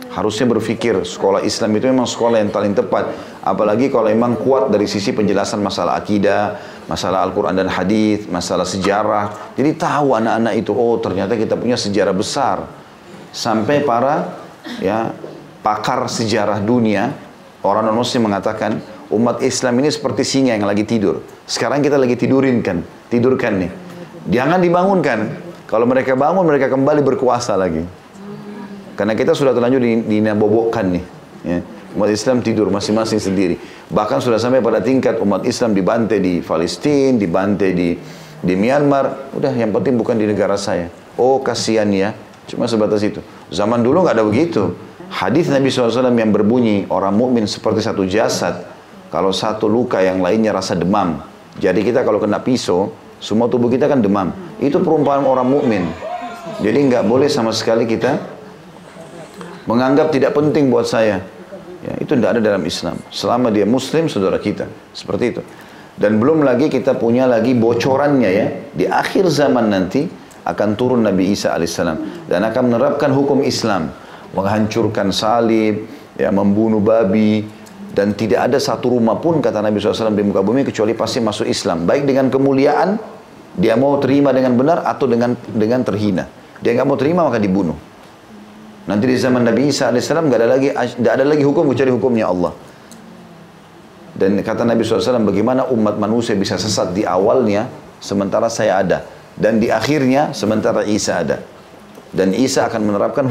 Harusnya berpikir sekolah Islam itu memang sekolah yang paling tepat. Apalagi kalau memang kuat dari sisi penjelasan masalah akidah, masalah Al-Quran dan Hadis, masalah sejarah. Jadi tahu anak-anak itu, oh ternyata kita punya sejarah besar. Sampai para ya pakar sejarah dunia, orang non-muslim mengatakan umat Islam ini seperti singa yang lagi tidur. Sekarang kita lagi tidurkan nih. Jangan dibangunkan. Kalau mereka bangun, mereka kembali berkuasa lagi. Karena kita sudah terlanjur dinabobokkan nih. Ya. Umat Islam tidur masing-masing sendiri. Bahkan sudah sampai pada tingkat umat Islam dibantai di Palestina, dibantai di Myanmar. Udah, yang penting bukan di negara saya. Oh kasihan ya. Cuma sebatas itu. Zaman dulu nggak ada begitu. Hadis Nabi SAW yang berbunyi, orang mukmin seperti satu jasad. Kalau satu luka yang lainnya rasa demam. Jadi kita kalau kena pisau, semua tubuh kita kan demam. Itu perumpamaan orang mukmin. Jadi nggak boleh sama sekali kita menganggap tidak penting buat saya. Ya, itu tidak ada dalam Islam. Selama dia Muslim, saudara kita. Seperti itu. Dan belum lagi kita punya lagi bocorannya ya. Di akhir zaman nanti akan turun Nabi Isa alaihissalam. Dan akan menerapkan hukum Islam. Menghancurkan salib, ya, membunuh babi. Dan tidak ada satu rumah pun, kata Nabi SAW, di muka bumi kecuali pasti masuk Islam. Baik dengan kemuliaan, dia mau terima dengan benar atau dengan terhina. Dia nggak mau terima maka dibunuh. Nanti di zaman Nabi Isa AS nggak ada lagi hukum kecuali hukumnya Allah. Dan kata Nabi SAW, bagaimana umat manusia bisa sesat di awalnya sementara saya ada, dan di akhirnya sementara Isa ada. Dan Isa akan menerapkan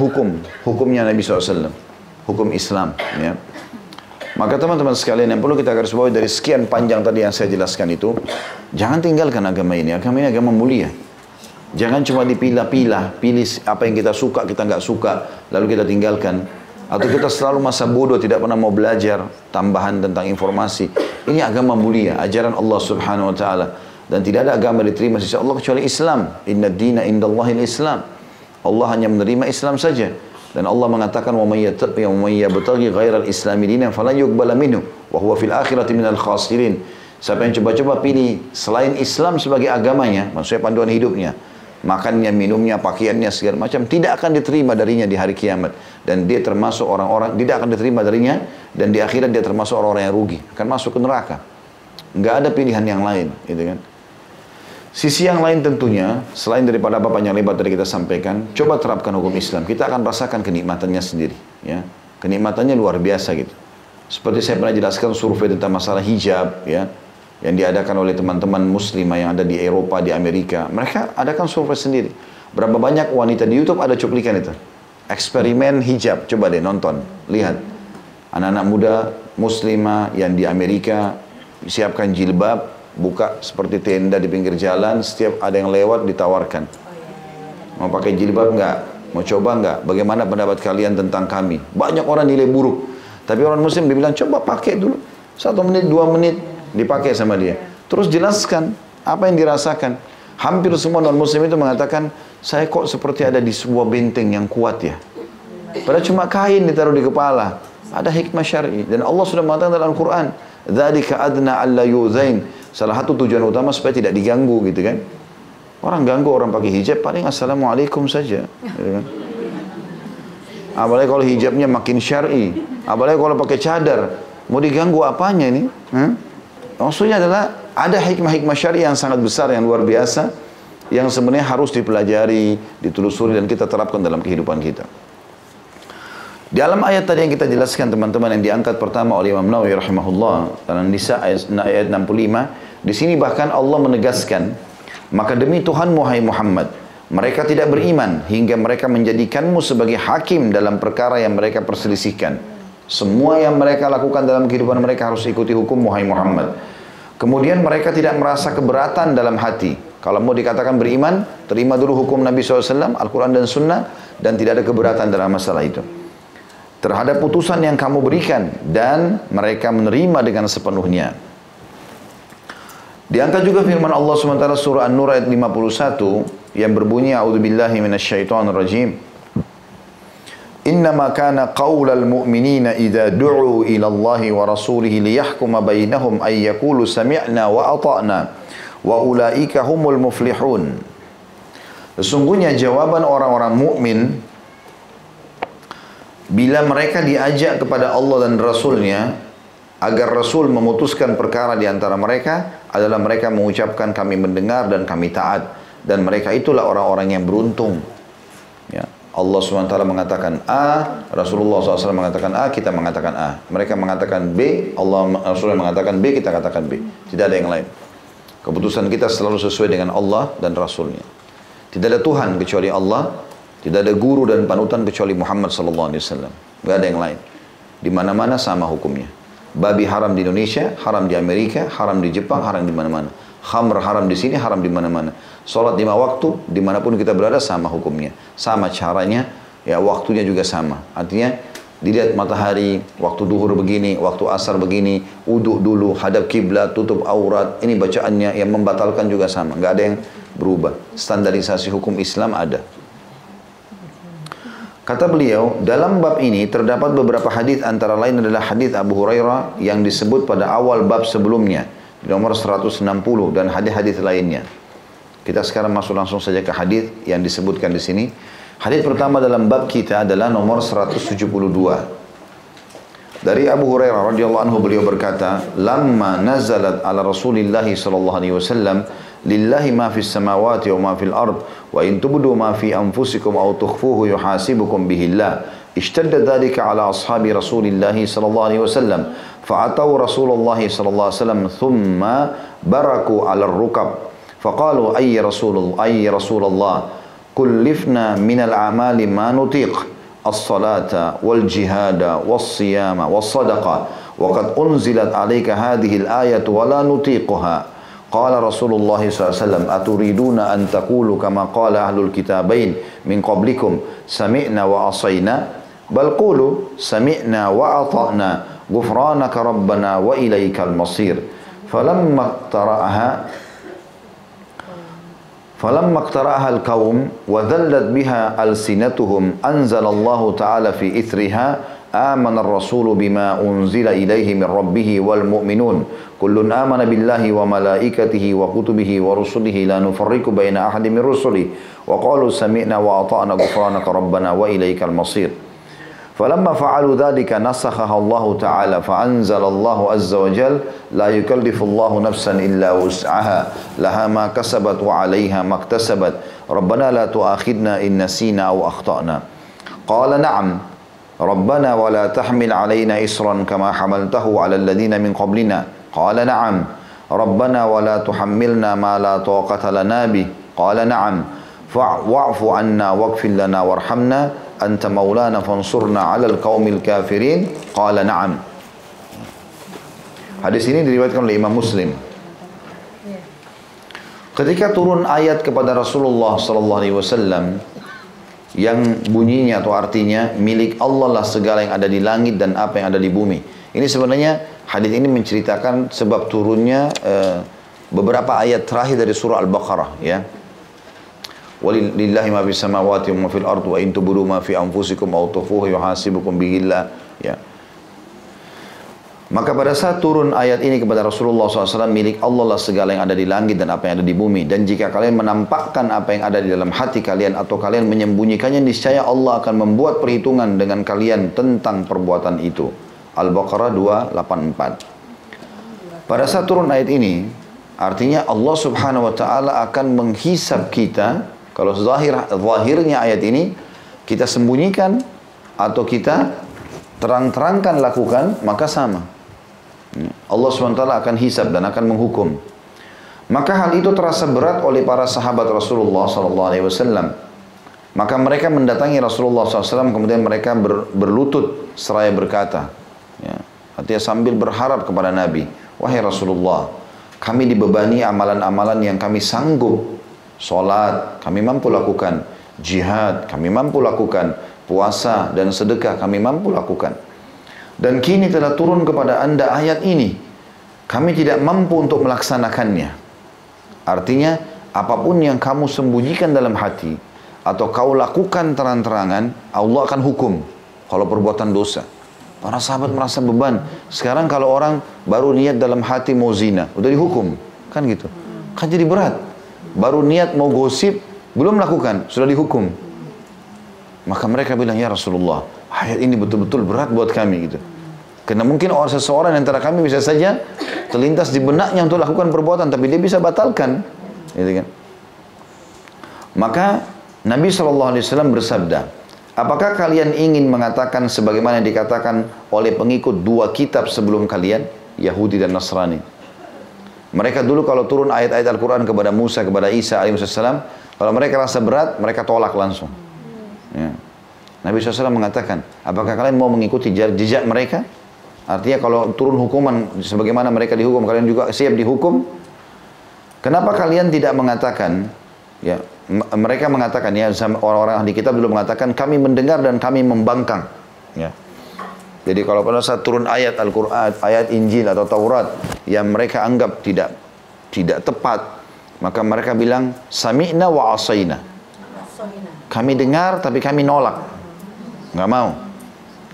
hukumnya Nabi SAW, hukum Islam. Ya. Maka teman-teman sekalian yang perlu kita garis bawahi dari sekian panjang tadi yang saya jelaskan itu, jangan tinggalkan agama ini. Agama ini agama mulia. Jangan cuma dipilah-pilah, pilih apa yang kita suka, kita nggak suka, lalu kita tinggalkan. Atau kita selalu masa bodoh, tidak pernah mau belajar tambahan tentang informasi. Ini agama mulia, ajaran Allah Subhanahu Wa Taala. Dan tidak ada agama diterima sisi Allah kecuali Islam. Inna dina indallahil Islam. Allah hanya menerima Islam saja. Dan Allah mengatakan, وَمَنْ يَبْتَغِي غَيْرَ الْإِسْلَامِ دِينًا فَلَنْ يُقْبَلَ مِنْهُ وَهُوَ فِي الْآخِرَةِ مِنَ الْخَاسِرِينَ. Siapa yang coba-coba pilih selain Islam sebagai agamanya, maksudnya panduan hidupnya, makannya, minumnya, pakaiannya, segala macam, tidak akan diterima darinya di hari kiamat. Dan dia termasuk orang-orang, tidak akan diterima darinya, dan di akhirat dia termasuk orang-orang yang rugi, akan masuk ke neraka. Nggak ada pilihan yang lain, gitu kan. Sisi yang lain tentunya, selain daripada apa yang lebar tadi kita sampaikan, coba terapkan hukum Islam. Kita akan rasakan kenikmatannya sendiri. Ya. Kenikmatannya luar biasa gitu. Seperti saya pernah jelaskan survei tentang masalah hijab, ya, yang diadakan oleh teman-teman muslimah yang ada di Eropa, di Amerika. Mereka adakan survei sendiri. Berapa banyak wanita di YouTube ada cuplikan itu. Eksperimen hijab, coba deh nonton, lihat. Anak-anak muda muslimah yang di Amerika siapkan jilbab, buka seperti tenda di pinggir jalan, setiap ada yang lewat ditawarkan. Mau pakai jilbab enggak? Mau coba enggak? Bagaimana pendapat kalian tentang kami? Banyak orang nilai buruk. Tapi orang muslim dibilang, coba pakai dulu. 1 menit, 2 menit, dipakai sama dia. Terus jelaskan apa yang dirasakan. Hampir semua non muslim itu mengatakan, saya kok seperti ada di sebuah benteng yang kuat ya. Padahal cuma kain ditaruh di kepala. Ada hikmah syar'i. Dan Allah sudah mengatakan dalam Al-Quran, dzalika adna alla yuzain. Salah satu tujuan utama supaya tidak diganggu gitu kan. Orang ganggu orang pakai hijab paling assalamualaikum saja. Gitu kan. Apalagi kalau hijabnya makin syar'i. Apalagi kalau pakai cadar. Mau diganggu apanya ini? Maksudnya adalah ada hikmah-hikmah syar'i yang sangat besar, yang luar biasa. Yang sebenarnya harus dipelajari, ditelusuri dan kita terapkan dalam kehidupan kita. Di dalam ayat tadi yang kita jelaskan teman-teman yang diangkat pertama oleh Imam Nawawi rahimahullah dalam Nisa ayat 65, di sini bahkan Allah menegaskan, maka demi Tuhanmu hai Muhammad, mereka tidak beriman hingga mereka menjadikanmu sebagai hakim dalam perkara yang mereka perselisihkan. Semua yang mereka lakukan dalam kehidupan mereka harus ikuti hukum hai Muhammad. Kemudian mereka tidak merasa keberatan dalam hati. Kalau mau dikatakan beriman, terima dulu hukum Nabi SAW, Al-Quran dan Sunnah, dan tidak ada keberatan dalam masalah itu. Terhadap putusan yang kamu berikan, dan mereka menerima dengan sepenuhnya. Diangkat juga firman Allah SWT surah An-Nur ayat 51 yang berbunyi, A'udzubillahi minasyaitonirrajim. Innama kana qaulal mu'minina idza du'u ila Allahi wa rasulihi liyahkuma bainahum ay yaqulu sami'na wa ata'na wa ulaika humul muflihun. Sesungguhnya jawaban orang-orang mukmin bila mereka diajak kepada Allah dan Rasulnya agar Rasul memutuskan perkara di antara mereka adalah mereka mengucapkan kami mendengar dan kami taat, dan mereka itulah orang-orang yang beruntung. Ya. Allah SWT mengatakan A, Rasulullah SAW mengatakan A, kita mengatakan A. Mereka mengatakan B, Rasulullah mengatakan B, kita katakan B. Tidak ada yang lain. Keputusan kita selalu sesuai dengan Allah dan Rasulnya. Tidak ada Tuhan kecuali Allah. Tidak ada guru dan panutan kecuali Muhammad SAW. Tidak ada yang lain. Di mana-mana sama hukumnya. Babi haram di Indonesia, haram di Amerika, haram di Jepang, haram di mana-mana. Khamr haram di sini, haram di mana-mana. Salat 5 waktu, dimanapun kita berada sama hukumnya. Sama caranya, ya waktunya juga sama. Artinya, dilihat matahari, waktu duhur begini, waktu asar begini, uduk dulu, hadap kiblat, tutup aurat. Ini bacaannya yang membatalkan juga sama. Nggak ada yang berubah. Standarisasi hukum Islam ada. Kata beliau, dalam bab ini terdapat beberapa hadis, antara lain adalah hadis Abu Hurairah yang disebut pada awal bab sebelumnya, di nomor 160, dan hadis-hadis lainnya. Kita sekarang masuk langsung saja ke hadis yang disebutkan di sini. Hadis pertama dalam bab kita adalah nomor 172. Dari Abu Hurairah radhiyallahu anhu, beliau berkata, "Lamma nazalat ala Rasulillah sallallahu alaihi wasallam, lillahi ma fis samawati wa ma fil ard, wa in tubdu ma fi anfusikum aw tukhfuhu yuhasibukum bihi Allah." Ishtadda dhalika ala ashabi Rasulillah sallallahu alaihi wasallam, fa'atau Rasulullah sallallahu alaihi wasallam thumma baraku ala ar-rukab. Faqalu ay Rasulullah, kullifna minal amali ma nutiq, as-salata wal jihada was siyama was sadaqa, wa qad unzilat alayka hadhihi al-ayatu wa la nutiquha. Qala Rasulullah SAW, aturiduna an taqulu kama qala ahlul kitabain min qablikum, sami'na wa asayna, bal qulu sami'na wa ata'na, ghufranaka rabbana wa ilaikal masir. فلما اقترأها القوم وذلت بها ألسنتهم أنزل الله تعالى في إثرها آمن الرسول بما أنزل إليه من ربه والمؤمنون كل آمن بالله وملائكته وكتبه ورسله لا نفرق بين أحد من رسله وقالوا سمعنا وأطعنا غفرانك ربنا وإليك المصير. فلما فعلوا ذلك نسخها الله تعالى فأنزل الله عز وجل لا يكلف الله نفسا إلا وسعها لها ما كسبت وعليها ما اكتسبت ربنا لا تؤاخذنا إن نسينا أو أخطأنا. قال نعم ربنا ولا تحمل علينا إصرا كما حملته على الذين من قبلنا. قال نعم ربنا ولا تحملنا ما لا طاقة لنا به. قال نعم واعف عنا واغفر لنا وارحمنا anta maulana fansurna 'alal qaumil kafirin. Qala na'am. Hadis ini diriwayatkan oleh Imam Muslim. Ketika turun ayat kepada Rasulullah sallallahu alaihi wasallam yang bunyinya atau artinya milik Allah lah segala yang ada di langit dan apa yang ada di bumi. Ini sebenarnya hadis ini menceritakan sebab turunnya beberapa ayat terakhir dari surah Al-Baqarah, ya. Walillahi ma fis samawati wa ma fil ardi wa in tubdu ma fi anfusikum aw tukhfuhu yuhasibukum bihi Allah, ya. Maka pada saat turun ayat ini kepada Rasulullah SAW, milik Allah lah segala yang ada di langit dan apa yang ada di bumi. Dan jika kalian menampakkan apa yang ada di dalam hati kalian atau kalian menyembunyikannya, niscaya Allah akan membuat perhitungan dengan kalian tentang perbuatan itu. Al-Baqarah 284. Pada saat turun ayat ini, artinya Allah Subhanahu wa Ta'ala akan menghisab kita. Kalau zahirnya ayat ini kita sembunyikan atau kita terang-terangkan lakukan, maka sama. Allah SWT akan hisab dan akan menghukum. Maka hal itu terasa berat oleh para sahabat Rasulullah SAW. Maka mereka mendatangi Rasulullah SAW, kemudian mereka berlutut seraya berkata, ya, artinya sambil berharap kepada Nabi, wahai Rasulullah, kami dibebani amalan-amalan yang kami sanggup. Salat kami mampu lakukan, jihad kami mampu lakukan, puasa dan sedekah kami mampu lakukan. Dan kini telah turun kepada anda ayat ini, kami tidak mampu untuk melaksanakannya. Artinya apapun yang kamu sembunyikan dalam hati atau kau lakukan terang-terangan, Allah akan hukum kalau perbuatan dosa. Para sahabat merasa beban. Sekarang kalau orang baru niat dalam hati mau zina, udah dihukum, kan gitu. Kan jadi berat. Baru niat mau gosip, belum lakukan, sudah dihukum. Maka mereka bilang, ya Rasulullah, ayat ini betul-betul berat buat kami gitu. Karena mungkin seseorang antara kami bisa saja terlintas di benaknya untuk lakukan perbuatan, tapi dia bisa batalkan, gitu kan. Maka Nabi SAW bersabda, apakah kalian ingin mengatakan sebagaimana dikatakan oleh pengikut dua kitab sebelum kalian, Yahudi dan Nasrani? Mereka dulu kalau turun ayat-ayat Al-Quran kepada Musa, kepada Isa alaihissalam, kalau mereka rasa berat, mereka tolak langsung. Ya. Nabi SAW mengatakan, apakah kalian mau mengikuti jejak mereka? Artinya kalau turun hukuman sebagaimana mereka dihukum, kalian juga siap dihukum? Kenapa kalian tidak mengatakan, ya, mereka mengatakan, ya, orang-orang ahli kitab dulu mengatakan, kami mendengar dan kami membangkang. Ya. Jadi kalau pada saat turun ayat Al-Quran, ayat Injil atau Taurat yang mereka anggap tidak tepat, maka mereka bilang, sami'na wa asayna. Kami dengar tapi kami nolak. nggak mau.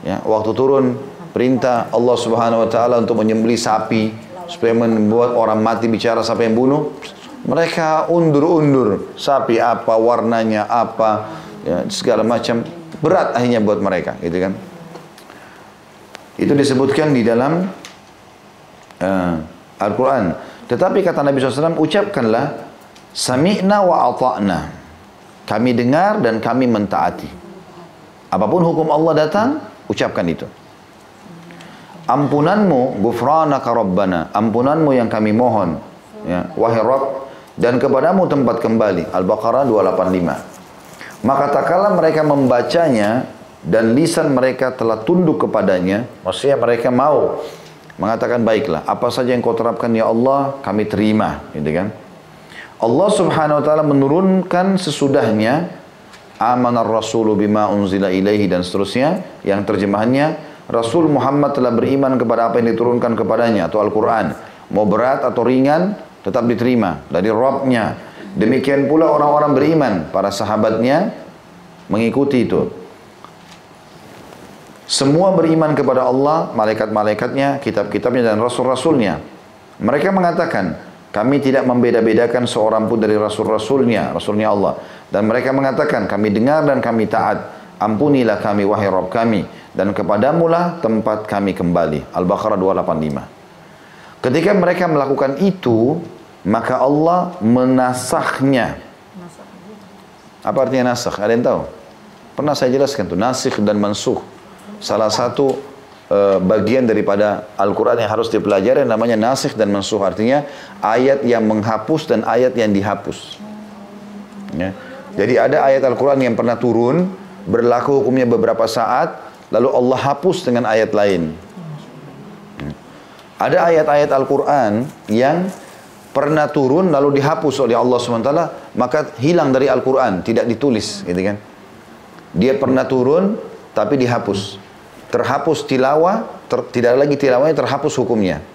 Ya, waktu turun perintah Allah Subhanahu wa taala untuk menyembelih sapi supaya membuat orang mati bicara siapa yang bunuh, mereka undur-undur sapi apa, warnanya apa, ya, segala macam, berat akhirnya buat mereka, gitu kan. Itu disebutkan di dalam Al-Quran. Tetapi kata Nabi SAW, ucapkanlah sami'na wa ata'na, kami dengar dan kami mentaati. Apapun hukum Allah datang, ucapkan itu. Ampunanmu, ghufranaka rabbana, ampunanmu yang kami mohon, ya, wahai Rabb, dan kepadamu tempat kembali. Al-Baqarah 285. Maka tak kala mereka membacanya dan lisan mereka telah tunduk kepadanya, maksudnya mereka mau mengatakan, baiklah, apa saja yang kau terapkan ya Allah, kami terima, gitu kan. Allah Subhanahu wa taala menurunkan sesudahnya amanar rasulu bima unzila ilaihi dan seterusnya, yang terjemahannya Rasul Muhammad telah beriman kepada apa yang diturunkan kepadanya atau Al-Quran, mau berat atau ringan tetap diterima dari Rabb-nya. Demikian pula orang-orang beriman, para sahabatnya mengikuti itu. Semua beriman kepada Allah, malaikat-malaikatnya, kitab-kitabnya dan rasul-rasulnya. Mereka mengatakan, kami tidak membeda-bedakan seorang pun dari rasul-rasulnya, rasulnya Allah. Dan mereka mengatakan, kami dengar dan kami taat. Ampunilah kami wahai Rabb kami, dan kepadamulah tempat kami kembali. Al-Baqarah 285. Ketika mereka melakukan itu, maka Allah menasahnya. Apa artinya nasakh? Ada yang tahu? Pernah saya jelaskan tuh, nasikh dan mansukh. Salah satu bagian daripada Al-Quran yang harus dipelajari namanya nasikh dan mansukh. Artinya ayat yang menghapus dan ayat yang dihapus. Ya. Jadi ada ayat Al-Quran yang pernah turun, berlaku hukumnya beberapa saat, lalu Allah hapus dengan ayat lain. Ada ayat-ayat Al-Quran yang pernah turun lalu dihapus oleh Allah SWT, maka hilang dari Al-Quran, tidak ditulis, gitu kan. Dia pernah turun tapi dihapus, terhapus tilawah, tidak lagi tilawahnya, terhapus hukumnya.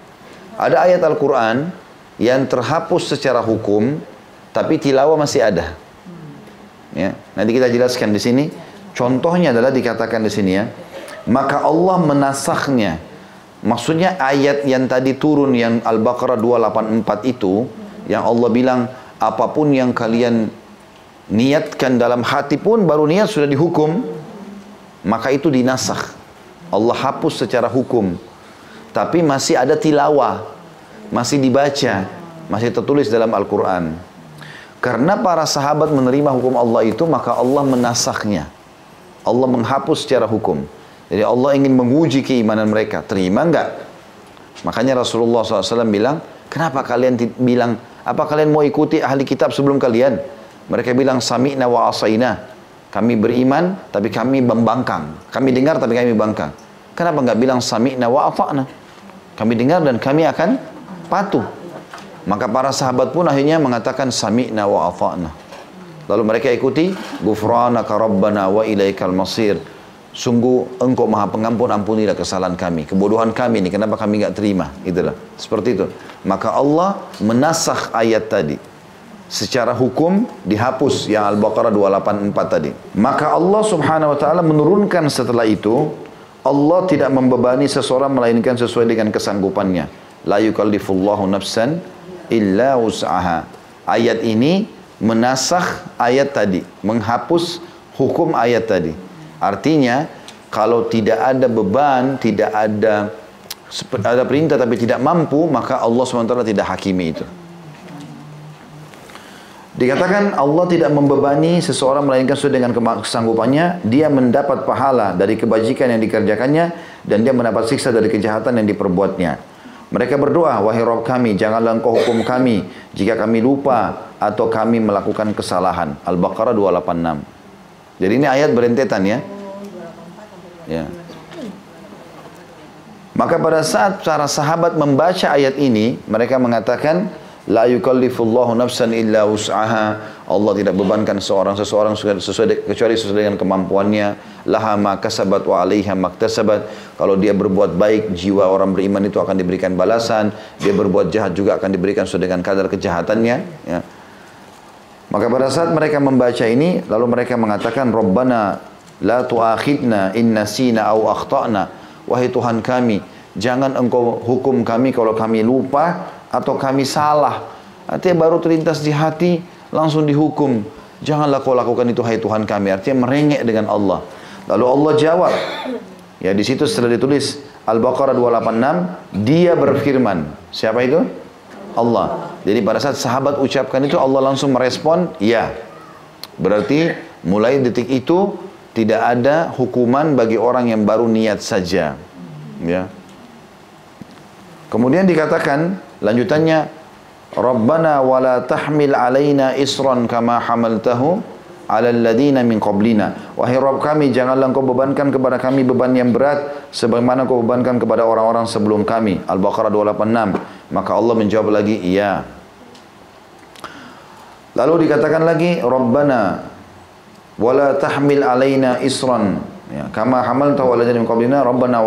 Ada ayat Al-Quran yang terhapus secara hukum tapi tilawah masih ada. Ya, nanti kita jelaskan di sini. Contohnya adalah dikatakan di sini, ya, maka Allah menasakhnya. Maksudnya ayat yang tadi turun yang Al-Baqarah 284 itu, yang Allah bilang apapun yang kalian niatkan dalam hati pun baru niat sudah dihukum, maka itu dinasakh. Allah hapus secara hukum, tapi masih ada tilawah, masih dibaca, masih tertulis dalam Al-Quran. Karena para sahabat menerima hukum Allah itu, maka Allah menasakhnya. Allah menghapus secara hukum. Jadi Allah ingin menguji keimanan mereka. Terima enggak? Makanya Rasulullah SAW bilang, kenapa kalian bilang, apa kalian mau ikuti ahli kitab sebelum kalian? Mereka bilang, sami'na wa asaina. Kami beriman, tapi kami membangkang. Kami dengar, tapi kami bangkang. Kenapa enggak bilang sami'na wa ata'na? Kami dengar dan kami akan patuh. Maka para sahabat pun akhirnya mengatakan sami'na wa ata'na. Lalu mereka ikuti, ghufranaka rabbana wa ilaikal masir. Sungguh engkau maha pengampun, ampunilah kesalahan kami, kebodohan kami ini, kenapa kami enggak terima. Itulah, seperti itu. Maka Allah menasakh ayat tadi. Secara hukum dihapus yang Al-Baqarah 284 tadi. Maka Allah Subhanahu wa taala menurunkan setelah itu, Allah tidak membebani seseorang melainkan sesuai dengan kesanggupannya. La yukallifullahu nafsan illa wus'aha. Ayat ini menasakh ayat tadi, menghapus hukum ayat tadi. Artinya kalau tidak ada beban, tidak ada perintah tapi tidak mampu, maka Allah SWT tidak hakimi itu. Dikatakan Allah tidak membebani seseorang melainkan sesuai dengan kesanggupannya. Dia mendapat pahala dari kebajikan yang dikerjakannya, dan dia mendapat siksa dari kejahatan yang diperbuatnya. Mereka berdoa, wahai Rabb kami, janganlah engkau hukum kami jika kami lupa atau kami melakukan kesalahan. Al-Baqarah 286. Jadi ini ayat berentetan, ya. Ya. Maka pada saat para sahabat membaca ayat ini, mereka mengatakan, la yukallifullahu nafsan illa wus'aha. Allah tidak bebankan seseorang kecuali sesuai dengan kemampuannya. Laha ma kasabat wa 'alaiha maktasabat. Kalau dia berbuat baik, jiwa orang beriman itu akan diberikan balasan. Dia berbuat jahat juga akan diberikan sesuai dengan kadar kejahatannya, ya. Maka pada saat mereka membaca ini, lalu mereka mengatakan, Rabbana La tu'akhidna in nasina aw akhtana. Wahai Tuhan kami, jangan engkau hukum kami kalau kami lupa atau kami salah. Artinya baru terlintas di hati, langsung dihukum. Janganlah kau lakukan itu, hai Tuhan kami. Artinya merengek dengan Allah. Lalu Allah jawab. Ya, di situ setelah ditulis Al-Baqarah 286, dia berfirman. Siapa itu? Allah. Jadi pada saat sahabat ucapkan itu, Allah langsung merespon, ya. Berarti mulai detik itu tidak ada hukuman bagi orang yang baru niat saja. Ya. Kemudian dikatakan lanjutannya, Rabbana wala tahmil alaina isran kama hamaltahu ala alladhina min qablina. Wahai Rabb kami, janganlah engkau bebankan kepada kami beban yang berat sebagaimana engkau bebankan kepada orang-orang sebelum kami. Al-Baqarah 286. Maka Allah menjawab lagi, iya. Lalu dikatakan lagi, Rabbana wala tahmil alaina isran, ya, kama hamaltahu ala alladhina min qablina. Rabbana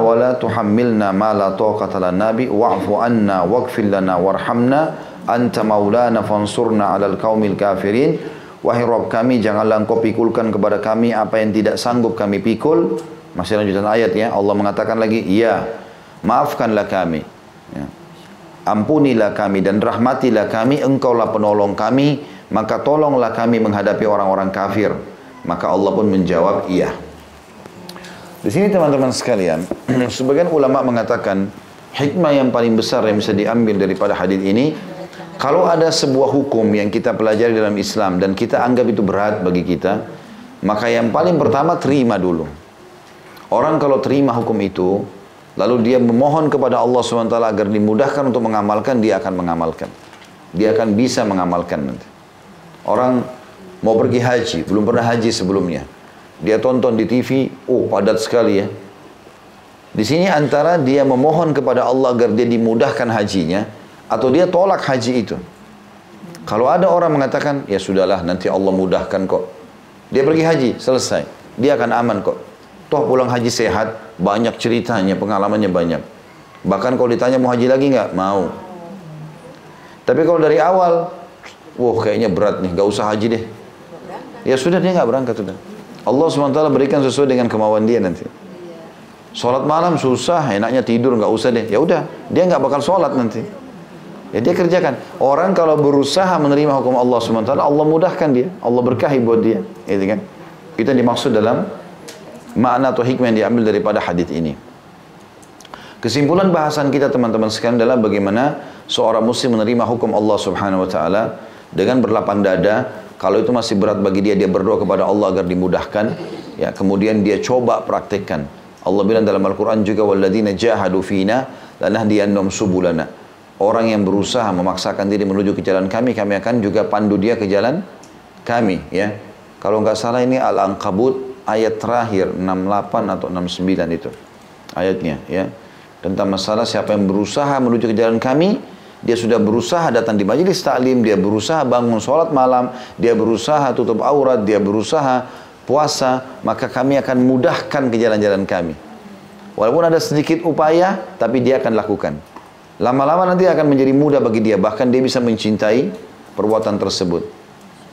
wala tuhammilna ma la taqata lana bi wa'fu anna waghfir lana warhamna anta maulana fansurna 'alal qaumil kafirin. Wahai Rabb kami, janganlah engkau pikulkan kepada kami apa yang tidak sanggup kami pikul. Masih lanjutan ayat ya. Allah mengatakan lagi, iya, maafkanlah kami, ya. Ampunilah kami dan rahmatilah kami, engkaulah penolong kami, maka tolonglah kami menghadapi orang-orang kafir. Maka Allah pun menjawab, iya. Di sini teman-teman sekalian, sebagian ulama mengatakan hikmah yang paling besar yang bisa diambil daripada hadis ini, kalau ada sebuah hukum yang kita pelajari dalam Islam dan kita anggap itu berat bagi kita, maka yang paling pertama terima dulu. Orang kalau terima hukum itu, lalu dia memohon kepada Allah SWT agar dimudahkan untuk mengamalkan, dia akan mengamalkan. Dia akan bisa mengamalkan nanti. Orang mau pergi haji, belum pernah haji sebelumnya. Dia tonton di TV, oh padat sekali ya. Di sini antara dia memohon kepada Allah agar dia dimudahkan hajinya, atau dia tolak haji itu. Kalau ada orang mengatakan, ya sudahlah nanti Allah mudahkan kok. Dia pergi haji, selesai. Dia akan aman kok. Toh pulang haji sehat, banyak ceritanya, pengalamannya banyak. Bahkan kalau ditanya mau haji lagi nggak? Mau. Tapi kalau dari awal, wah kayaknya berat nih, nggak usah haji deh. Ya sudah, dia nggak berangkat sudah. Allah SWT berikan sesuai dengan kemauan dia nanti. Sholat malam susah, enaknya tidur, nggak usah deh. Ya udah, dia nggak bakal sholat nanti. Ya dia kerjakan. Orang kalau berusaha menerima hukum Allah SWT, Allah mudahkan dia, Allah berkahi buat dia. Gitu kan? Itu yang dimaksud dalam makna atau hikmah yang diambil daripada hadis ini. Kesimpulan bahasan kita teman-teman sekalian adalah bagaimana seorang muslim menerima hukum Allah Subhanahu wa taala dengan berlapang dada. Kalau itu masih berat bagi dia, dia berdoa kepada Allah agar dimudahkan. Ya, kemudian dia coba praktekkan. Allah bilang dalam Al-Qur'an juga, walladzina jahadu fina lanahdiyannahum subulana. Orang yang berusaha memaksakan diri menuju ke jalan kami, kami akan juga pandu dia ke jalan kami, ya. Kalau nggak salah ini Al-Ankabut ayat terakhir 68 atau 69 itu ayatnya, ya, tentang masalah siapa yang berusaha menuju ke jalan kami, dia sudah berusaha datang di majelis taklim, dia berusaha bangun sholat malam, dia berusaha tutup aurat, dia berusaha puasa, maka kami akan mudahkan ke jalan-jalan kami. Walaupun ada sedikit upaya, tapi dia akan lakukan. Lama-lama nanti akan menjadi mudah bagi dia, bahkan dia bisa mencintai perbuatan tersebut.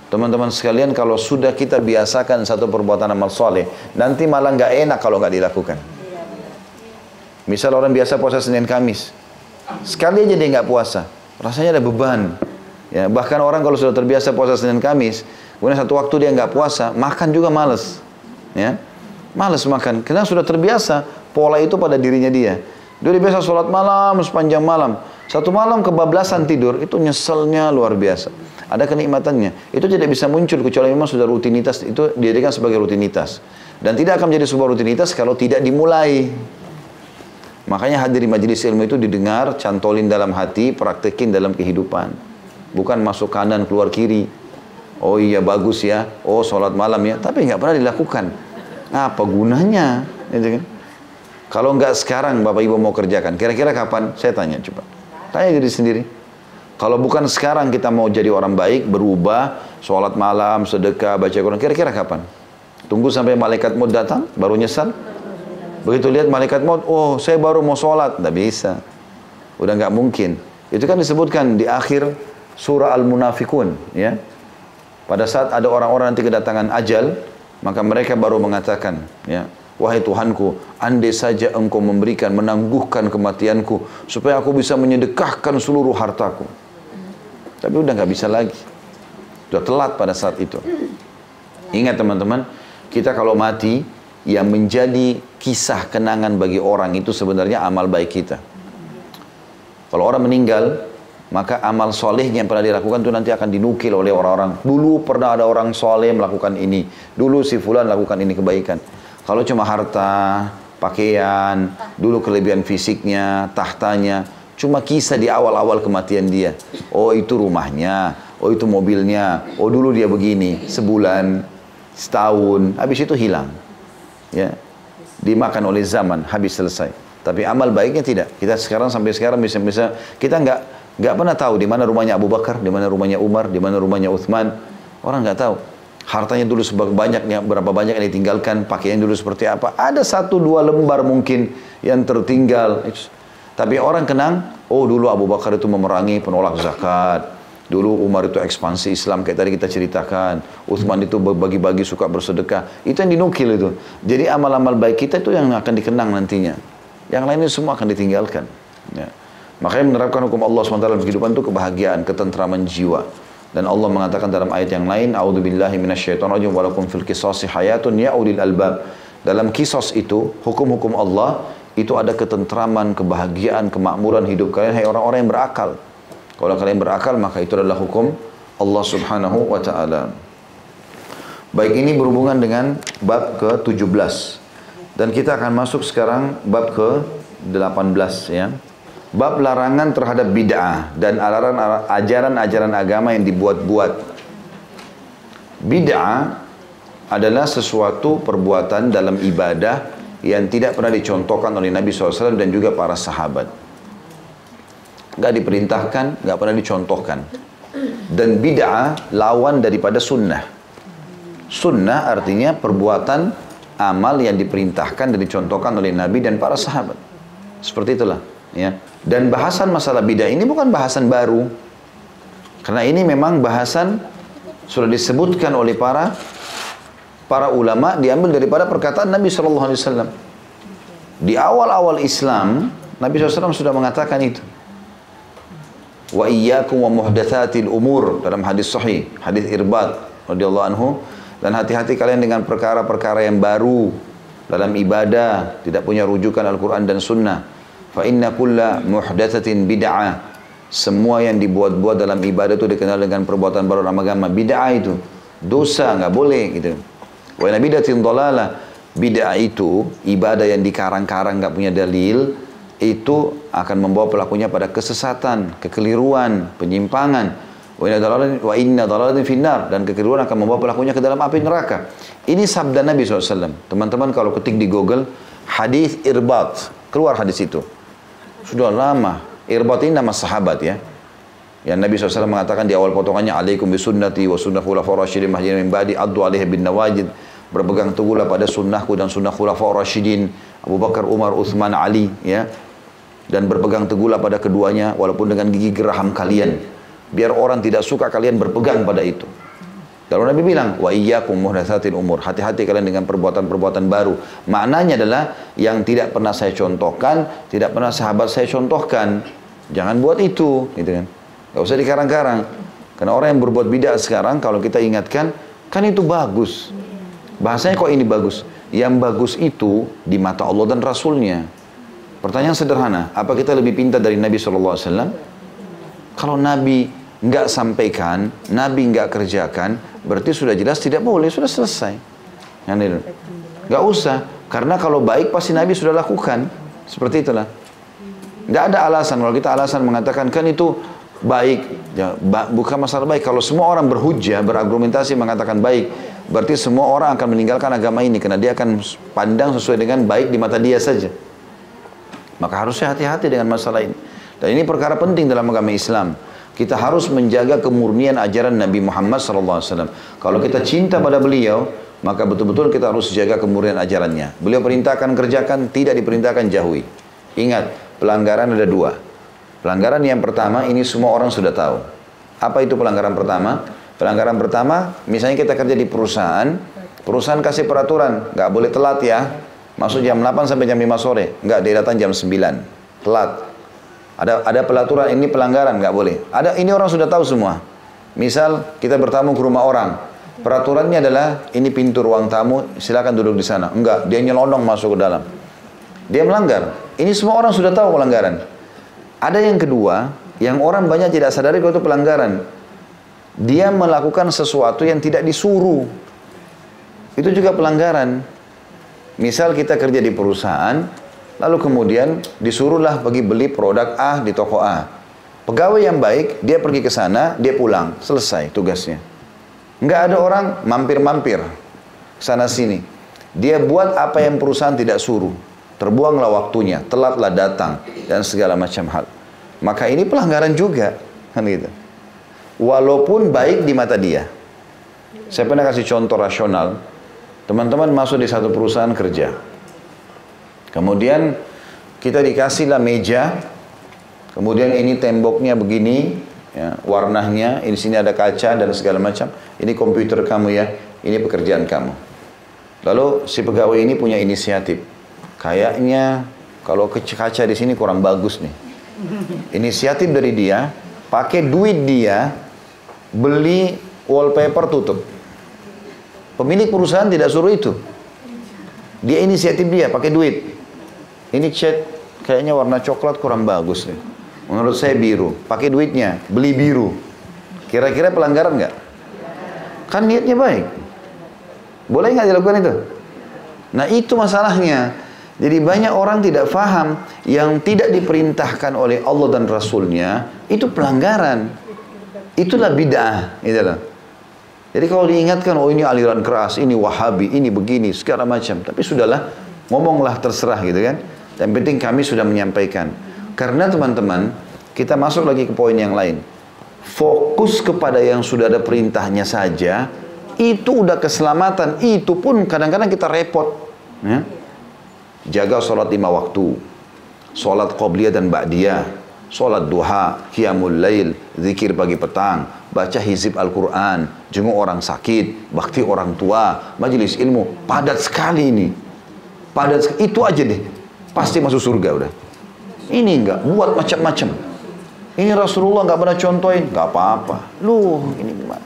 Teman-teman sekalian, kalau sudah kita biasakan satu perbuatan amal soleh, nanti malah nggak enak kalau nggak dilakukan. Misal orang biasa puasa Senin Kamis, sekali aja dia nggak puasa, rasanya ada beban. Ya, bahkan orang kalau sudah terbiasa puasa Senin Kamis, kemudian satu waktu dia nggak puasa, makan juga males. Ya, males makan, karena sudah terbiasa pola itu pada dirinya dia. Dia biasa sholat malam sepanjang malam. Satu malam kebablasan tidur, itu nyeselnya luar biasa. Ada kenikmatannya. Itu tidak bisa muncul kecuali memang sudah rutinitas. Itu dijadikan sebagai rutinitas. Dan tidak akan menjadi sebuah rutinitas kalau tidak dimulai. Makanya hadir di majelis ilmu itu didengar, cantolin dalam hati, praktekin dalam kehidupan. Bukan masuk kanan, keluar kiri. Oh iya bagus ya. Oh sholat malam ya. Tapi nggak pernah dilakukan. Apa gunanya? Gitu kan? Kalau nggak sekarang Bapak Ibu mau kerjakan, kira-kira kapan? Saya tanya coba. Tanya diri sendiri. Kalau bukan sekarang kita mau jadi orang baik, berubah, sholat malam, sedekah, baca Quran, kira-kira kapan? Tunggu sampai malaikat maut datang, baru nyesal? Begitu lihat malaikat maut, oh saya baru mau sholat. Nggak bisa. Udah nggak mungkin. Itu kan disebutkan di akhir surah Al-Munafikun. Ya. Pada saat ada orang-orang nanti kedatangan ajal, Maka mereka baru mengatakan, ya, wahai Tuhanku, andai saja engkau memberikan, menangguhkan kematianku, supaya aku bisa menyedekahkan seluruh hartaku. Tapi udah nggak bisa lagi. Sudah telat pada saat itu. Ingat teman-teman, kita kalau mati, yang menjadi kisah kenangan bagi orang itu sebenarnya amal baik kita. Kalau orang meninggal, maka amal solehnya yang pernah dilakukan itu nanti akan dinukil oleh orang-orang. Dulu pernah ada orang soleh melakukan ini. Dulu si fulan lakukan ini kebaikan. Kalau cuma harta, pakaian, dulu kelebihan fisiknya, tahtanya, cuma kisah di awal-awal kematian dia. Oh itu rumahnya, oh itu mobilnya, oh dulu dia begini, sebulan, setahun, habis itu hilang. Ya, dimakan oleh zaman, habis selesai. Tapi amal baiknya tidak. Kita sekarang sampai sekarang bisa kita nggak pernah tahu di mana rumahnya Abu Bakar, di mana rumahnya Umar, di mana rumahnya Uthman. Orang nggak tahu. Hartanya dulu berapa banyak yang ditinggalkan, pakaian dulu seperti apa. Ada 1-2 lembar mungkin yang tertinggal. Tapi orang kenang, oh dulu Abu Bakar itu memerangi penolak zakat. Dulu Umar itu ekspansi Islam, kayak tadi kita ceritakan. Uthman itu bagi-bagi suka bersedekah. Itu yang dinukil itu. Jadi amal-amal baik kita itu yang akan dikenang nantinya. Yang lainnya semua akan ditinggalkan. Ya. Makanya menerapkan hukum Allah SWT dalam kehidupan itu kebahagiaan, ketentraman jiwa. Dan Allah mengatakan dalam ayat yang lain, A'udzubillahi minasyaitonirrajim walakum fil qisasi hayatun ya ulil albab. Dalam kisos itu, hukum-hukum Allah, itu ada ketentraman, kebahagiaan, kemakmuran hidup kalian, hai orang-orang yang berakal. Kalau kalian berakal, maka itu adalah hukum Allah Subhanahu wa ta'ala. Baik, ini berhubungan dengan bab ke-17. Dan kita akan masuk sekarang bab ke-18 ya. Bab larangan terhadap bid'ah dan ajaran-ajaran agama yang dibuat-buat. Bid'ah adalah sesuatu perbuatan dalam ibadah yang tidak pernah dicontohkan oleh Nabi SAW dan juga para sahabat. Nggak diperintahkan, nggak pernah dicontohkan. Dan bid'ah lawan daripada sunnah. Sunnah artinya perbuatan amal yang diperintahkan dan dicontohkan oleh Nabi dan para sahabat. Seperti itulah. Ya. Dan bahasan masalah bid'ah ini bukan bahasan baru. Karena ini memang bahasan sudah disebutkan oleh para ulama, diambil daripada perkataan Nabi SAW. Di awal-awal Islam, Nabi SAW sudah mengatakan itu. Wa iyyakum wa muhdatsatil umur, dalam hadis sahih, hadis Irbad radhiyallahu anhu, dan hati-hati kalian dengan perkara-perkara yang baru dalam ibadah, tidak punya rujukan Al-Quran dan Sunnah. Fa inna kulla muhdatsatin bid'ah. Semua yang dibuat-buat dalam ibadah itu dikenal dengan perbuatan baru dalam agama. Bid'ah itu dosa, nggak boleh gitu. Wa inna bid'atin dhalalah. Bid'ah itu ibadah yang dikarang-karang, nggak punya dalil, itu akan membawa pelakunya pada kesesatan, kekeliruan, penyimpangan. Wa inna dhalalatin finnar, dan kekeliruan akan membawa pelakunya ke dalam api neraka. Ini sabda Nabi SAW. Teman-teman kalau ketik di Google hadis Irbad, keluar hadis itu. Sudah lama. Irbad ini nama sahabat ya. Yang Nabi SAW mengatakan di awal potongannya, alaikum bisunnati wa sunnah khulafa'ur rasyidin mahdiyyin min ba'di addu alaihi bin nawajid. Berpegang teguhlah pada sunnahku dan sunnah khulafa'ur rasyidin, Abu Bakar, Umar, Uthman, Ali ya. Dan berpegang teguhlah pada keduanya walaupun dengan gigi geraham kalian. Biar orang tidak suka kalian berpegang pada itu. Lalu Nabi bilang, wa iyyakum muhdatsatil umur. Hati-hati kalian dengan perbuatan-perbuatan baru. Maknanya adalah yang tidak pernah saya contohkan, tidak pernah sahabat saya contohkan. Jangan buat itu, gitu kan. Gak usah dikarang-karang. Karena orang yang berbuat bid'ah sekarang, kalau kita ingatkan, kan itu bagus. Bahasanya kok ini bagus? Yang bagus itu di mata Allah dan Rasulnya. Pertanyaan sederhana, apa kita lebih pintar dari Nabi SAW? Kalau Nabi nggak sampaikan, Nabi nggak kerjakan, berarti sudah jelas tidak boleh, sudah selesai. Nggak usah, karena kalau baik pasti Nabi sudah lakukan. Seperti itulah. Nggak ada alasan, kalau kita alasan mengatakan kan itu baik, ya, bukan masalah baik. Kalau semua orang berhujjah, berargumentasi mengatakan baik, berarti semua orang akan meninggalkan agama ini, karena dia akan pandang sesuai dengan baik di mata dia saja. Maka harusnya hati-hati dengan masalah ini. Dan ini perkara penting dalam agama Islam. Kita harus menjaga kemurnian ajaran Nabi Muhammad SAW. Kalau kita cinta pada beliau, maka betul-betul kita harus jaga kemurnian ajarannya. Beliau perintahkan kerjakan, tidak diperintahkan jauhi. Ingat, pelanggaran ada 2. Pelanggaran yang pertama, ini semua orang sudah tahu. Apa itu pelanggaran pertama? Pelanggaran pertama, misalnya kita kerja di perusahaan, Perusahaan kasih peraturan, nggak boleh telat ya. Masuk jam 8 sampai jam 5 sore. Nggak, dia datang jam 9. Telat. Ada pelaturan, ini pelanggaran, nggak boleh. Ini orang sudah tahu semua. Misal kita bertamu ke rumah orang. Peraturannya adalah, ini pintu ruang tamu, silakan duduk di sana. Enggak, dia nyelonong masuk ke dalam. Dia melanggar. Ini semua orang sudah tahu pelanggaran. Ada yang kedua, yang orang banyak tidak sadari kalau itu pelanggaran. Dia melakukan sesuatu yang tidak disuruh. Itu juga pelanggaran. Misal kita kerja di perusahaan, lalu kemudian disuruhlah pergi beli produk A di toko A. Pegawai yang baik, dia pergi ke sana, dia pulang, selesai tugasnya. Enggak ada orang mampir-mampir sana sini. Dia buat apa yang perusahaan tidak suruh. Terbuanglah waktunya, telatlah datang, dan segala macam hal. Maka ini pelanggaran juga, kan gitu. Walaupun baik di mata dia. Saya pernah kasih contoh rasional. Teman-teman masuk di satu perusahaan kerja. Kemudian kita dikasihlah meja. Kemudian ini temboknya begini, ya, warnanya. Di sini ada kaca dan segala macam. Ini komputer kamu ya. Ini pekerjaan kamu. Lalu si pegawai ini punya inisiatif. Kayaknya kalau kaca di sini kurang bagus nih. Inisiatif dari dia, pakai duit dia, beli wallpaper tutup. Pemilik perusahaan tidak suruh itu. Dia inisiatif dia, pakai duit. Ini cat kayaknya warna coklat kurang bagus nih. Menurut saya biru. Pakai duitnya, beli biru. Kira-kira pelanggaran nggak? Kan niatnya baik. Boleh nggak dilakukan itu? Nah itu masalahnya. Jadi banyak orang tidak faham yang tidak diperintahkan oleh Allah dan Rasulnya itu pelanggaran. Itulah bid'ah. Itulah. Jadi kalau diingatkan, oh ini aliran keras, ini wahabi, ini begini, segala macam. Tapi sudahlah, ngomonglah terserah gitu kan. Yang penting kami sudah menyampaikan. Karena teman-teman, kita masuk lagi ke poin yang lain. Fokus kepada yang sudah ada perintahnya saja, itu udah keselamatan. Itu pun kadang-kadang kita repot. Ya. Jaga sholat 5 waktu. Sholat qobliyah dan ba'diyah. Sholat duha, qiyamul lail, zikir pagi petang. Baca hizib Al-Quran, jenguk orang sakit, bakti orang tua, majelis ilmu. Padat sekali ini. Padat sekali. Itu aja deh. Pasti masuk surga udah. Ini enggak, buat macam-macam. Ini Rasulullah enggak pernah contohin. Enggak apa-apa. Ini gimana?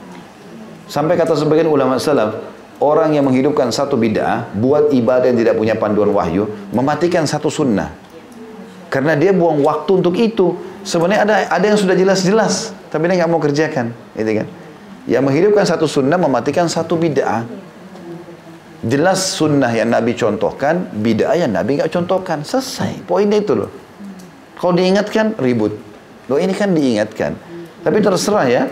Sampai kata sebagian ulama salaf, orang yang menghidupkan satu bid'ah, buat ibadah yang tidak punya panduan wahyu, mematikan satu sunnah. Karena dia buang waktu untuk itu. Sebenarnya ada yang sudah jelas-jelas, tapi dia nggak mau kerjakan, gitu kan? Yang menghidupkan satu sunnah mematikan satu bid'ah. Jelas sunnah yang Nabi contohkan, bid'ah yang Nabi nggak contohkan. Selesai. Poinnya itu loh. Kalau diingatkan ribut. Loh ini kan diingatkan. Tapi terserah ya.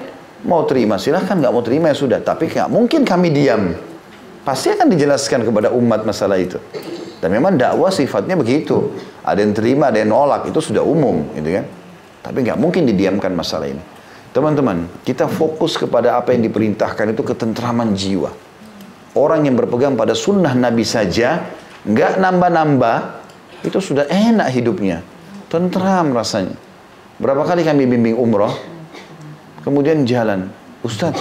Mau terima silahkan, nggak mau terima ya sudah. Tapi nggak mungkin kami diam. Pasti akan dijelaskan kepada umat masalah itu. Dan memang dakwah sifatnya begitu. Ada yang terima, ada yang nolak. Itu sudah umum, gitu kan? Tapi nggak mungkin didiamkan masalah ini. Teman-teman, kita fokus kepada apa yang diperintahkan itu ketentraman jiwa. Orang yang berpegang pada sunnah Nabi saja, nggak nambah-nambah, itu sudah enak hidupnya. Tentram rasanya. Berapa kali kami bimbing umroh, kemudian jalan. Ustaz,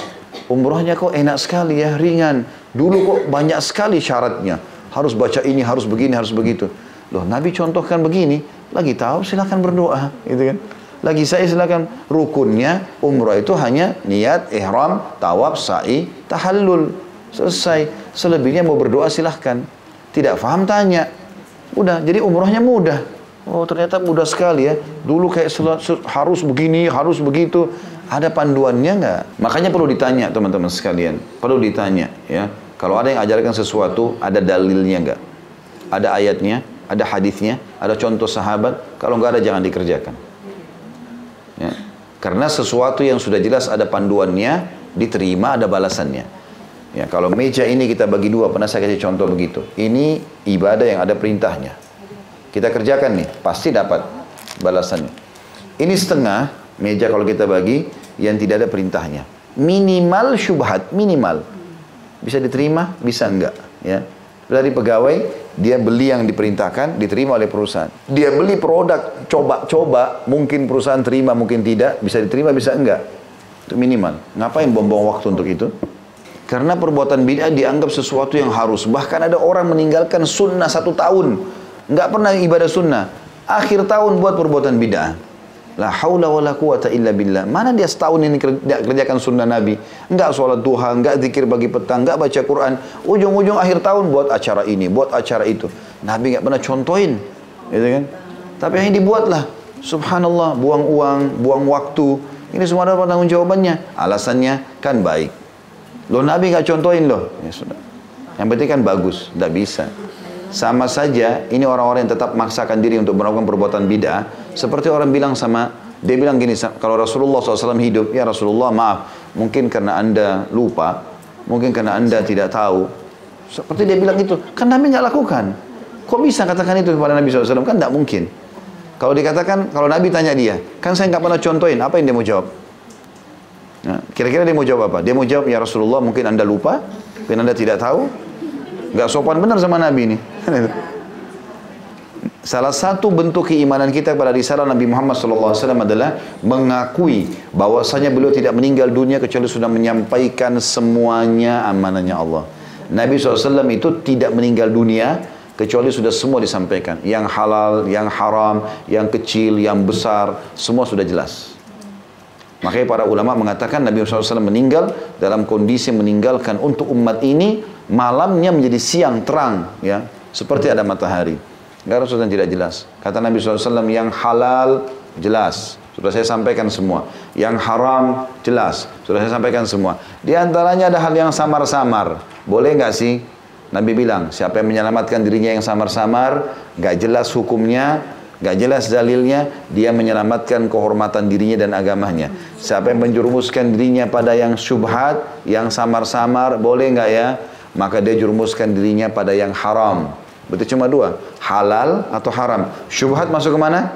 umrohnya kok enak sekali ya, ringan. Dulu kok banyak sekali syaratnya. Harus baca ini, harus begini, harus begitu. Loh, Nabi contohkan begini, lagi tahu silakan berdoa, gitu kan? Lagi saya silakan. Rukunnya umrah itu hanya niat, ihram, tawaf, sa'i, tahallul. Selesai. Selebihnya mau berdoa silahkan. Tidak paham tanya. Udah, jadi umrahnya mudah. Oh ternyata mudah sekali ya. Dulu kayak harus begini, harus begitu. Ada panduannya nggak? Makanya perlu ditanya teman-teman sekalian. Perlu ditanya ya. Kalau ada yang ajarkan sesuatu, ada dalilnya nggak? Ada ayatnya, ada hadisnya, ada contoh sahabat. Kalau nggak ada jangan dikerjakan. Ya. Karena sesuatu yang sudah jelas ada panduannya, diterima ada balasannya. Ya, kalau meja ini kita bagi dua, pernah saya kasih contoh begitu. Ini ibadah yang ada perintahnya. Kita kerjakan nih, pasti dapat balasannya. Ini setengah meja kalau kita bagi yang tidak ada perintahnya. Minimal syubhat, minimal. Bisa diterima, bisa enggak. Ya. Dari pegawai, dia beli yang diperintahkan, diterima oleh perusahaan. Dia beli produk, coba-coba, mungkin perusahaan terima, mungkin tidak, bisa diterima, bisa enggak. Itu minimal. Ngapain buang-buang waktu untuk itu? Karena perbuatan bid'ah dianggap sesuatu yang harus. Bahkan ada orang meninggalkan sunnah 1 tahun. Nggak pernah ibadah sunnah. Akhir tahun buat perbuatan bid'ah. La haula wa la quwata illa billah. Mana dia setahun ini kerjakan sunnah Nabi. Nggak sholat duha, nggak zikir pagi petang, nggak baca Quran. Ujung-ujung akhir tahun buat acara ini, buat acara itu. Nabi nggak pernah contohin. Gitu kan? Tapi yang dibuatlah. Subhanallah, buang uang, buang waktu. Ini semua ada tanggung jawabannya. Alasannya kan baik. Loh Nabi nggak contohin loh. Ya sudah. Yang penting kan bagus. Tidak bisa. Sama saja, ini orang-orang yang tetap memaksakan diri untuk melakukan perbuatan bid'ah. Seperti orang bilang dia bilang gini, kalau Rasulullah SAW hidup, ya Rasulullah maaf, mungkin karena anda lupa, mungkin karena anda tidak tahu. Seperti dia bilang itu, kan Nabi nggak lakukan. Kok bisa katakan itu kepada Nabi SAW? Kan tidak mungkin. Kalau dikatakan, kalau Nabi tanya dia, kan saya nggak pernah contohin, apa yang dia mau jawab? Nah, kira-kira dia mau jawab apa? Dia mau jawab, ya Rasulullah mungkin anda lupa, mungkin anda tidak tahu. Nggak sopan benar sama Nabi ini. Salah satu bentuk keimanan kita kepada risalah Nabi Muhammad SAW adalah mengakui bahwasanya beliau tidak meninggal dunia kecuali sudah menyampaikan semuanya amanahnya Allah. Nabi SAW itu tidak meninggal dunia kecuali sudah semua disampaikan. Yang halal, yang haram, yang kecil, yang besar, semua sudah jelas. Makanya para ulama mengatakan Nabi SAW meninggal dalam kondisi meninggalkan untuk umat ini malamnya menjadi siang terang, ya, seperti ada matahari. Nggak ada sesuatu yang tidak jelas. Kata Nabi SAW, yang halal jelas, sudah saya sampaikan semua. Yang haram jelas, sudah saya sampaikan semua. Di antaranya ada hal yang samar-samar. Boleh nggak sih? Nabi bilang, siapa yang menyelamatkan dirinya yang samar-samar, nggak jelas hukumnya, nggak jelas dalilnya, dia menyelamatkan kehormatan dirinya dan agamanya. Siapa yang menjerumuskan dirinya pada yang syubhat, yang samar-samar, boleh nggak ya? Maka dia jerumuskan dirinya pada yang haram. Berarti cuma 2, halal atau haram. Syubhat masuk ke mana?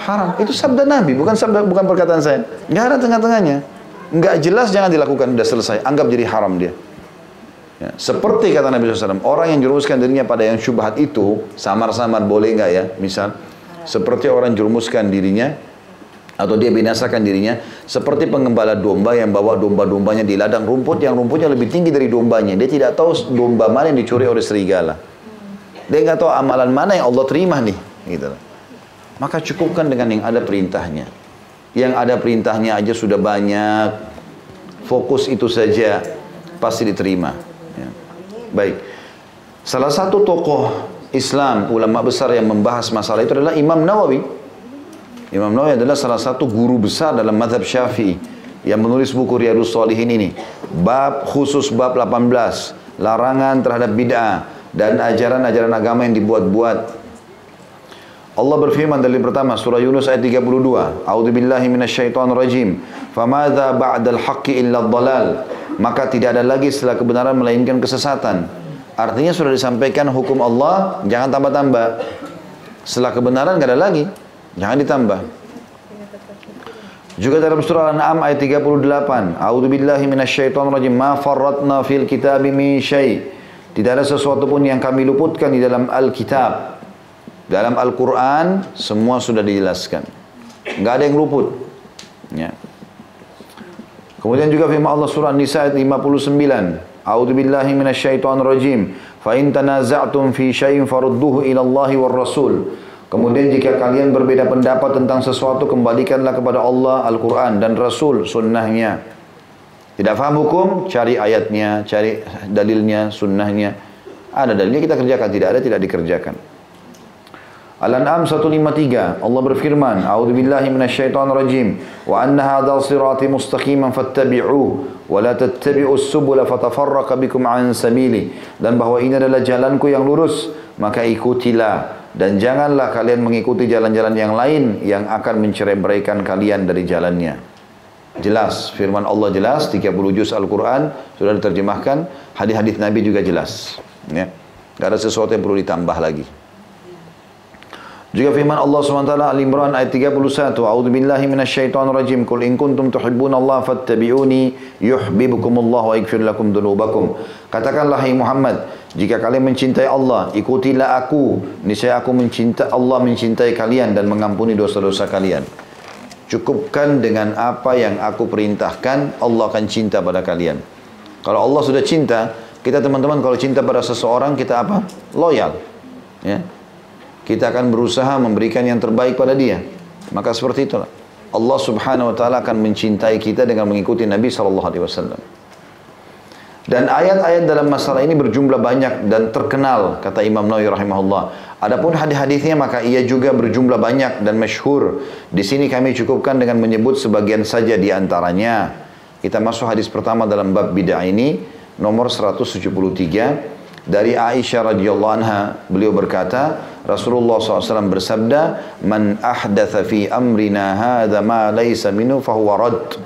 Haram. Itu sabda Nabi, bukan perkataan saya. Nggak ada tengah-tengahnya. Nggak jelas jangan dilakukan, udah selesai. Anggap jadi haram dia. Ya, seperti kata Nabi SAW, orang yang jerumuskan dirinya pada yang syubhat itu, samar-samar boleh nggak ya? Misal, seperti orang jerumuskan dirinya, atau dia binasakan dirinya, seperti pengembala domba yang bawa domba-dombanya di ladang rumput, yang rumputnya lebih tinggi dari dombanya. Dia tidak tahu domba mana yang dicuri oleh serigala. Dia nggak tahu amalan mana yang Allah terima nih. Gitu. Maka cukupkan dengan yang ada perintahnya. Yang ada perintahnya aja sudah banyak. Fokus itu saja, pasti diterima. Ya. Baik. Salah satu tokoh Islam, ulama besar yang membahas masalah itu adalah Imam Nawawi. Imam Nawawi adalah salah satu guru besar dalam mazhab Syafi'i yang menulis buku Riyadhus Shalihin ini. Khusus bab 18, larangan terhadap bid'ah dan ajaran-ajaran agama yang dibuat-buat. Allah berfirman dari pertama surah Yunus ayat 32, A'udzubillahi minasyaitonirrajim. Famadza ba'dal haqqi illa dhalal. Maka tidak ada lagi setelah kebenaran melainkan kesesatan. Artinya sudah disampaikan hukum Allah, jangan tambah-tambah. Setelah kebenaran enggak ada lagi. Jangan ditambah. Juga dalam surah Al-An'am ayat 38, A'udzubillahi minasyaitonirrajim. Ma farratna fil kitabi min syai'. Tidak ada sesuatu pun yang kami luputkan di dalam Al-Kitab. Dalam Al-Quran semua sudah dijelaskan. Enggak ada yang luput. Ya. Kemudian juga firman Allah surah An-Nisa ayat 59. A'udzubillahi minasyaitonirrajim. Fa in tanaza'tum fi syai'in farudduhu ila Allahi war Rasul. Kemudian jika kalian berbeda pendapat tentang sesuatu, kembalikanlah kepada Allah, Al-Quran dan Rasul, sunnahnya. Tidak faham hukum, cari ayatnya, cari dalilnya, sunnahnya. Ada dalilnya kita kerjakan, tidak ada tidak dikerjakan. Al-An'am 153, Allah berfirman, A'udzubillahi minasyaitonirrajim, wa anna hadzal sirati mustaqiman fattabi'uhu wa la tattabi'us subula fatafarraqa bikum 'an sabili. Dan bahwa ini adalah jalanku yang lurus, maka ikutilah. Dan janganlah kalian mengikuti jalan-jalan yang lain yang akan mencerai-beraikan kalian dari jalannya. Jelas, firman Allah jelas, 30 juz Al-Quran sudah diterjemahkan, hadis-hadis Nabi juga jelas. Ya. Tidak ada sesuatu yang perlu ditambah lagi. Juga firman Allah SWT Al-Imran ayat 31, A'udzubillahi minasyaitonirrajim, Qul in kuntum tuhibbunallaha fattabi'uni yuhibbukumullahu wa yaghfir lakum dzunubakum. Katakanlah hai Muhammad, jika kalian mencintai Allah, ikutilah aku. Niscaya aku mencintai Allah, mencintai kalian dan mengampuni dosa-dosa kalian. Cukupkan dengan apa yang aku perintahkan, Allah akan cinta pada kalian. Kalau Allah sudah cinta, kita teman-teman kalau cinta pada seseorang, kita apa? Loyal. Ya. Kita akan berusaha memberikan yang terbaik pada dia. Maka seperti itulah. Allah subhanahu wa ta'ala akan mencintai kita dengan mengikuti Nabi SAW. Dan ayat-ayat dalam masalah ini berjumlah banyak dan terkenal, kata Imam Nawawi rahimahullah. Adapun hadis-hadisnya maka ia juga berjumlah banyak dan masyhur. Di sini kami cukupkan dengan menyebut sebagian saja di antaranya. Kita masuk hadis pertama dalam bab bid'ah ini, nomor 173. Dari Aisyah radhiyallahu anha, beliau berkata, Rasulullah SAW bersabda, "Man ahdatha fi amrina hadza ma laysa minhu fahuwa radd."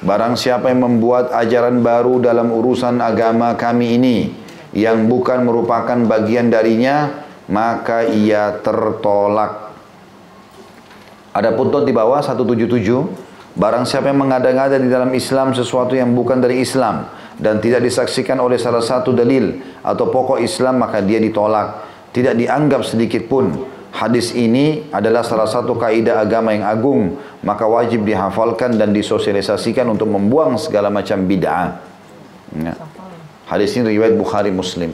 Barang siapa yang membuat ajaran baru dalam urusan agama kami ini yang bukan merupakan bagian darinya, maka ia tertolak. Ada footnote di bawah 177. Barang siapa yang mengada-ngada di dalam Islam sesuatu yang bukan dari Islam dan tidak disaksikan oleh salah satu dalil atau pokok Islam, maka dia ditolak, tidak dianggap sedikit pun. Hadis ini adalah salah satu kaidah agama yang agung, maka wajib dihafalkan dan disosialisasikan untuk membuang segala macam bid'ah. Ya. Hadis ini riwayat Bukhari Muslim.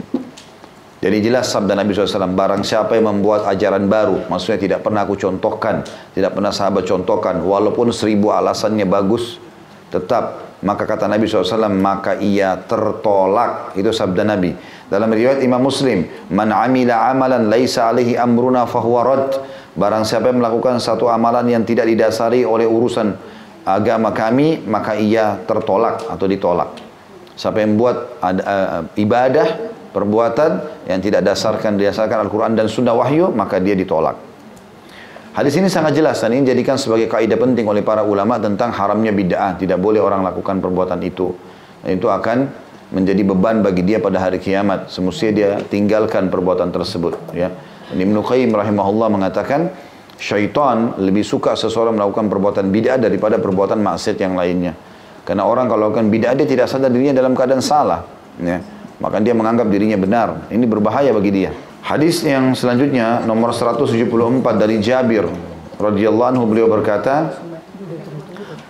Jadi jelas sabda Nabi SAW, barang siapa yang membuat ajaran baru, maksudnya tidak pernah aku contohkan, tidak pernah sahabat contohkan, walaupun 1000 alasannya bagus, tetap, maka kata Nabi SAW, maka ia tertolak. Itu sabda Nabi. Dalam riwayat Imam Muslim, man amila amalan laisa alaihi amruna fahuwa rad. Barang siapa yang melakukan satu amalan yang tidak didasari oleh urusan agama kami, maka ia tertolak atau ditolak. Siapa yang buat ibadah, perbuatan yang tidak didasarkan Al-Quran dan Sunnah Wahyu, maka dia ditolak. Hadis ini sangat jelas dan ini dijadikan sebagai kaidah penting oleh para ulama tentang haramnya bid'ah. Tidak boleh orang lakukan perbuatan itu. Dan itu akan menjadi beban bagi dia pada hari kiamat. Semestinya dia tinggalkan perbuatan tersebut. Ya. Dan Ibnu Qayyim rahimahullah mengatakan, syaitan lebih suka seseorang melakukan perbuatan bid'ah daripada perbuatan maksiat yang lainnya. Karena orang kalau melakukan bid'ah, dia tidak sadar dirinya dalam keadaan salah. Ya. Maka dia menganggap dirinya benar. Ini berbahaya bagi dia. Hadis yang selanjutnya nomor 174 dari Jabir radhiyallahu anhu, beliau berkata,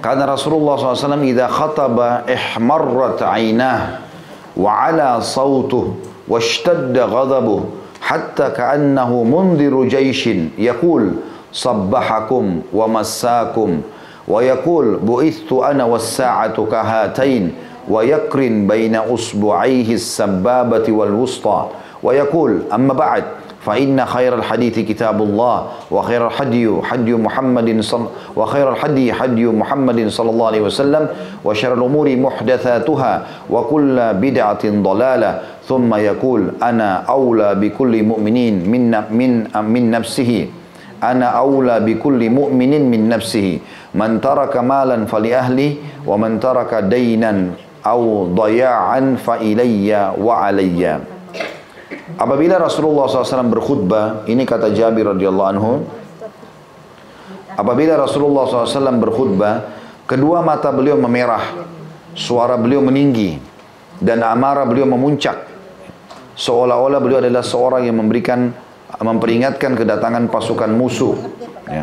karena Rasulullah SAW idza khataba ihmarrat 'ainah wa 'ala sautuhu washtadda ghadabuhu hatta ka'annahu mundhiru jayshin yaqul sabbahakum wa massakum wa yaqul bu'ithtu ana was-sa'atu kahatain wa yakrin baina usbu'aihi as-sabbabati wal wusta wa yaqul amma ba'd fa inna khairal hadithi kitabullah wa khairal hadyu Muhammadin wa khairal hadyu Muhammadin sallallahu alaihi wasallam wa syarrul umuri muhdatsatuha wa kullu bid'atin dhalalah thumma yaqul ana aula bi kulli mu'minin min nafsihi ana aula bi kulli mu'minin min nafsihi man taraka malan fali ahli wa man taraka daynan aw daya'an fa ilayya wa alayya. Apabila Rasulullah SAW berkhutbah, ini kata Jabir radhiyallahu anhu, apabila Rasulullah SAW berkhutbah, kedua mata beliau memerah, suara beliau meninggi, dan amarah beliau memuncak, seolah-olah beliau adalah seorang yang memperingatkan kedatangan pasukan musuh, ya.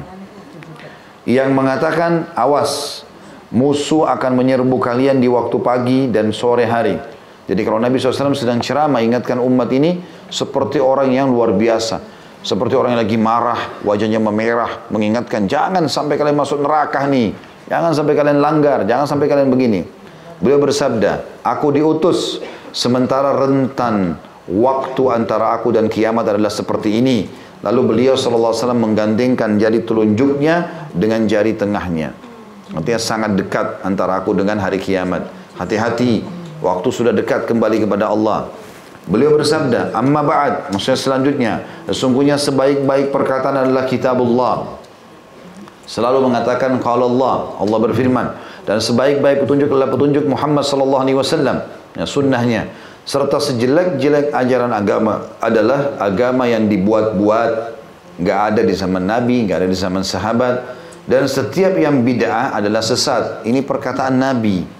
Yang mengatakan, awas, musuh akan menyerbu kalian di waktu pagi dan sore hari. Jadi kalau Nabi SAW sedang ceramah, ingatkan umat ini seperti orang yang luar biasa. Seperti orang yang lagi marah, wajahnya memerah, mengingatkan, jangan sampai kalian masuk neraka nih. Jangan sampai kalian langgar, jangan sampai kalian begini. Beliau bersabda, aku diutus sementara rentan waktu antara aku dan kiamat adalah seperti ini. Lalu beliau SAW menggandengkan jari telunjuknya dengan jari tengahnya. Artinya sangat dekat antara aku dengan hari kiamat. Hati-hati, waktu sudah dekat kembali kepada Allah. Beliau bersabda, amma ba'd, maksudnya selanjutnya, sesungguhnya sebaik-baik perkataan adalah kitabullah. Selalu mengatakan qala Allah berfirman, dan sebaik-baik petunjuk adalah petunjuk Muhammad sallallahu alaihi wasallam, ya, sunnahnya. Serta sejelek-jelek ajaran agama adalah agama yang dibuat-buat, enggak ada di zaman Nabi, enggak ada di zaman sahabat, dan setiap yang bid'ah adalah sesat. Ini perkataan Nabi.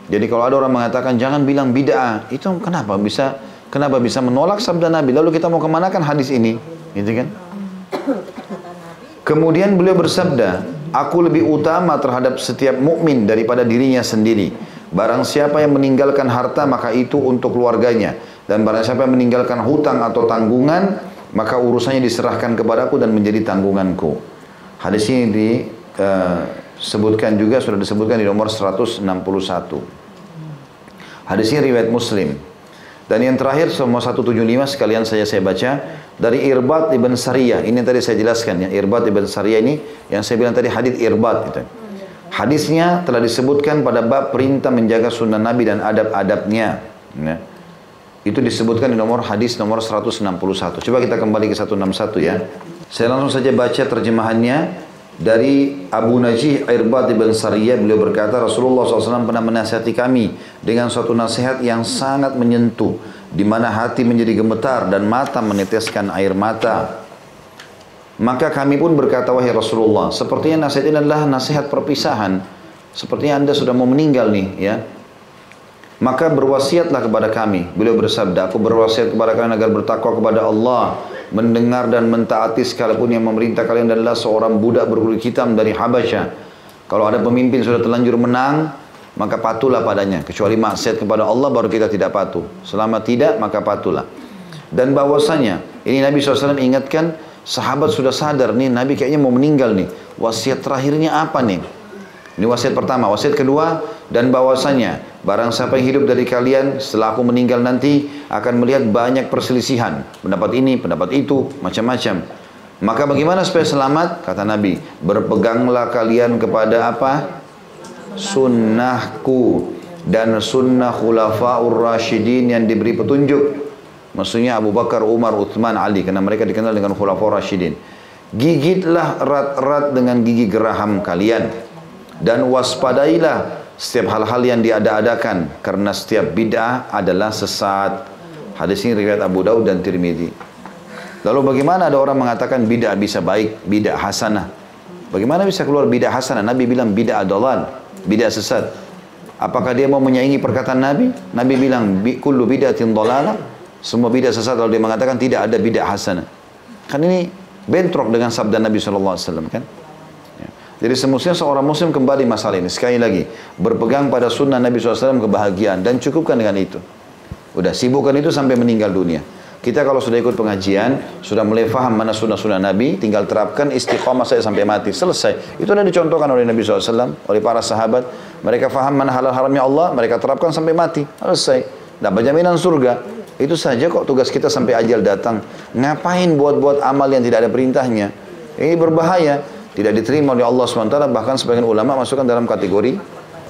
Jadi kalau ada orang mengatakan jangan bilang bid'ah, itu kenapa bisa menolak sabda Nabi? Lalu kita mau kemanakan hadis ini, gitu kan? Kemudian beliau bersabda, aku lebih utama terhadap setiap mukmin daripada dirinya sendiri. Barang siapa yang meninggalkan harta maka itu untuk keluarganya. Dan barang siapa yang meninggalkan hutang atau tanggungan maka urusannya diserahkan kepadaku dan menjadi tanggunganku. Hadis ini disebutkan juga, sudah disebutkan di nomor 161. Hadis ini riwayat Muslim. Dan yang terakhir nomor 175 sekalian saya baca dari Irbad ibn Sariyah. Ini yang tadi saya jelaskan ya, Irbad ibn Sariyah ini yang saya bilang tadi hadis Irbad itu. Hadisnya telah disebutkan pada bab perintah menjaga sunnah Nabi dan adab-adabnya. Ya. Itu disebutkan di nomor hadis nomor 161. Coba kita kembali ke 161 ya. Saya langsung saja baca terjemahannya dari Abu Najih Irbad ibn Sariyah. Beliau berkata, Rasulullah SAW pernah menasihati kami dengan suatu nasihat yang sangat menyentuh, di mana hati menjadi gemetar dan mata meneteskan air mata. Maka kami pun berkata, wahai Rasulullah, sepertinya nasihat ini adalah nasihat perpisahan. Sepertinya Anda sudah mau meninggal nih ya. Maka berwasiatlah kepada kami. Beliau bersabda, aku berwasiat kepada kalian agar bertakwa kepada Allah, mendengar dan mentaati sekalipun yang memerintah kalian adalah seorang budak berkulit hitam dari Habasyah. Kalau ada pemimpin sudah terlanjur menang, maka patuhlah padanya. Kecuali maksiat kepada Allah baru kita tidak patuh. Selama tidak, maka patuhlah. Dan bahwasanya, ini Nabi SAW ingatkan, sahabat sudah sadar nih, Nabi kayaknya mau meninggal nih. Wasiat terakhirnya apa nih? Ini wasiat pertama. Wasiat kedua, dan bahwasanya barang siapa yang hidup dari kalian setelah aku meninggal nanti akan melihat banyak perselisihan, pendapat ini, pendapat itu, macam-macam. Maka bagaimana supaya selamat? Kata Nabi, berpeganglah kalian kepada apa? Sunnahku dan sunnah khulafaur rasyidin yang diberi petunjuk. Maksudnya Abu Bakar, Umar, Uthman, Ali, karena mereka dikenal dengan khulafaur rasyidin. Gigitlah erat-erat dengan gigi geraham kalian. Dan waspadailah setiap hal-hal yang diada-adakan, karena setiap bid'ah adalah sesat. Hadis ini riwayat Abu Daud dan Tirmidzi. Lalu bagaimana ada orang mengatakan bid'ah bisa baik, bid'ah hasanah? Bagaimana bisa keluar bid'ah hasanah? Nabi bilang bid'ah dalal, bid'ah sesat. Apakah dia mau menyaingi perkataan Nabi? Nabi bilang kullu bid'atin dalalah, semua bid'ah sesat. Lalu dia mengatakan tidak ada bid'ah hasanah. Kan ini bentrok dengan sabda Nabi SAW kan? Jadi semestinya seorang muslim kembali masalah ini. Sekali lagi, berpegang pada sunnah Nabi SAW kebahagiaan. Dan cukupkan dengan itu. Udah, sibukkan itu sampai meninggal dunia. Kita kalau sudah ikut pengajian, sudah mulai faham mana sunnah-sunnah Nabi, tinggal terapkan istiqomah saya sampai mati. Selesai. Itu sudah dicontohkan oleh Nabi SAW, oleh para sahabat. Mereka faham mana halal haramnya Allah, mereka terapkan sampai mati. Selesai. Dapat jaminan surga. Itu saja kok tugas kita sampai ajal datang. Ngapain buat-buat amal yang tidak ada perintahnya? Ini berbahaya. Tidak diterima oleh Allah SWT, bahkan sebagian ulama masukkan dalam kategori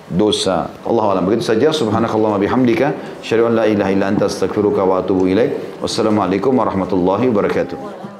dosa. Allah alam. Begitu saja. Subhanakallahumma bihamdika, asyhadu an la ilaha illa anta astaghfiruka wa atubu ilaik. Wassalamualaikum warahmatullahi wabarakatuh.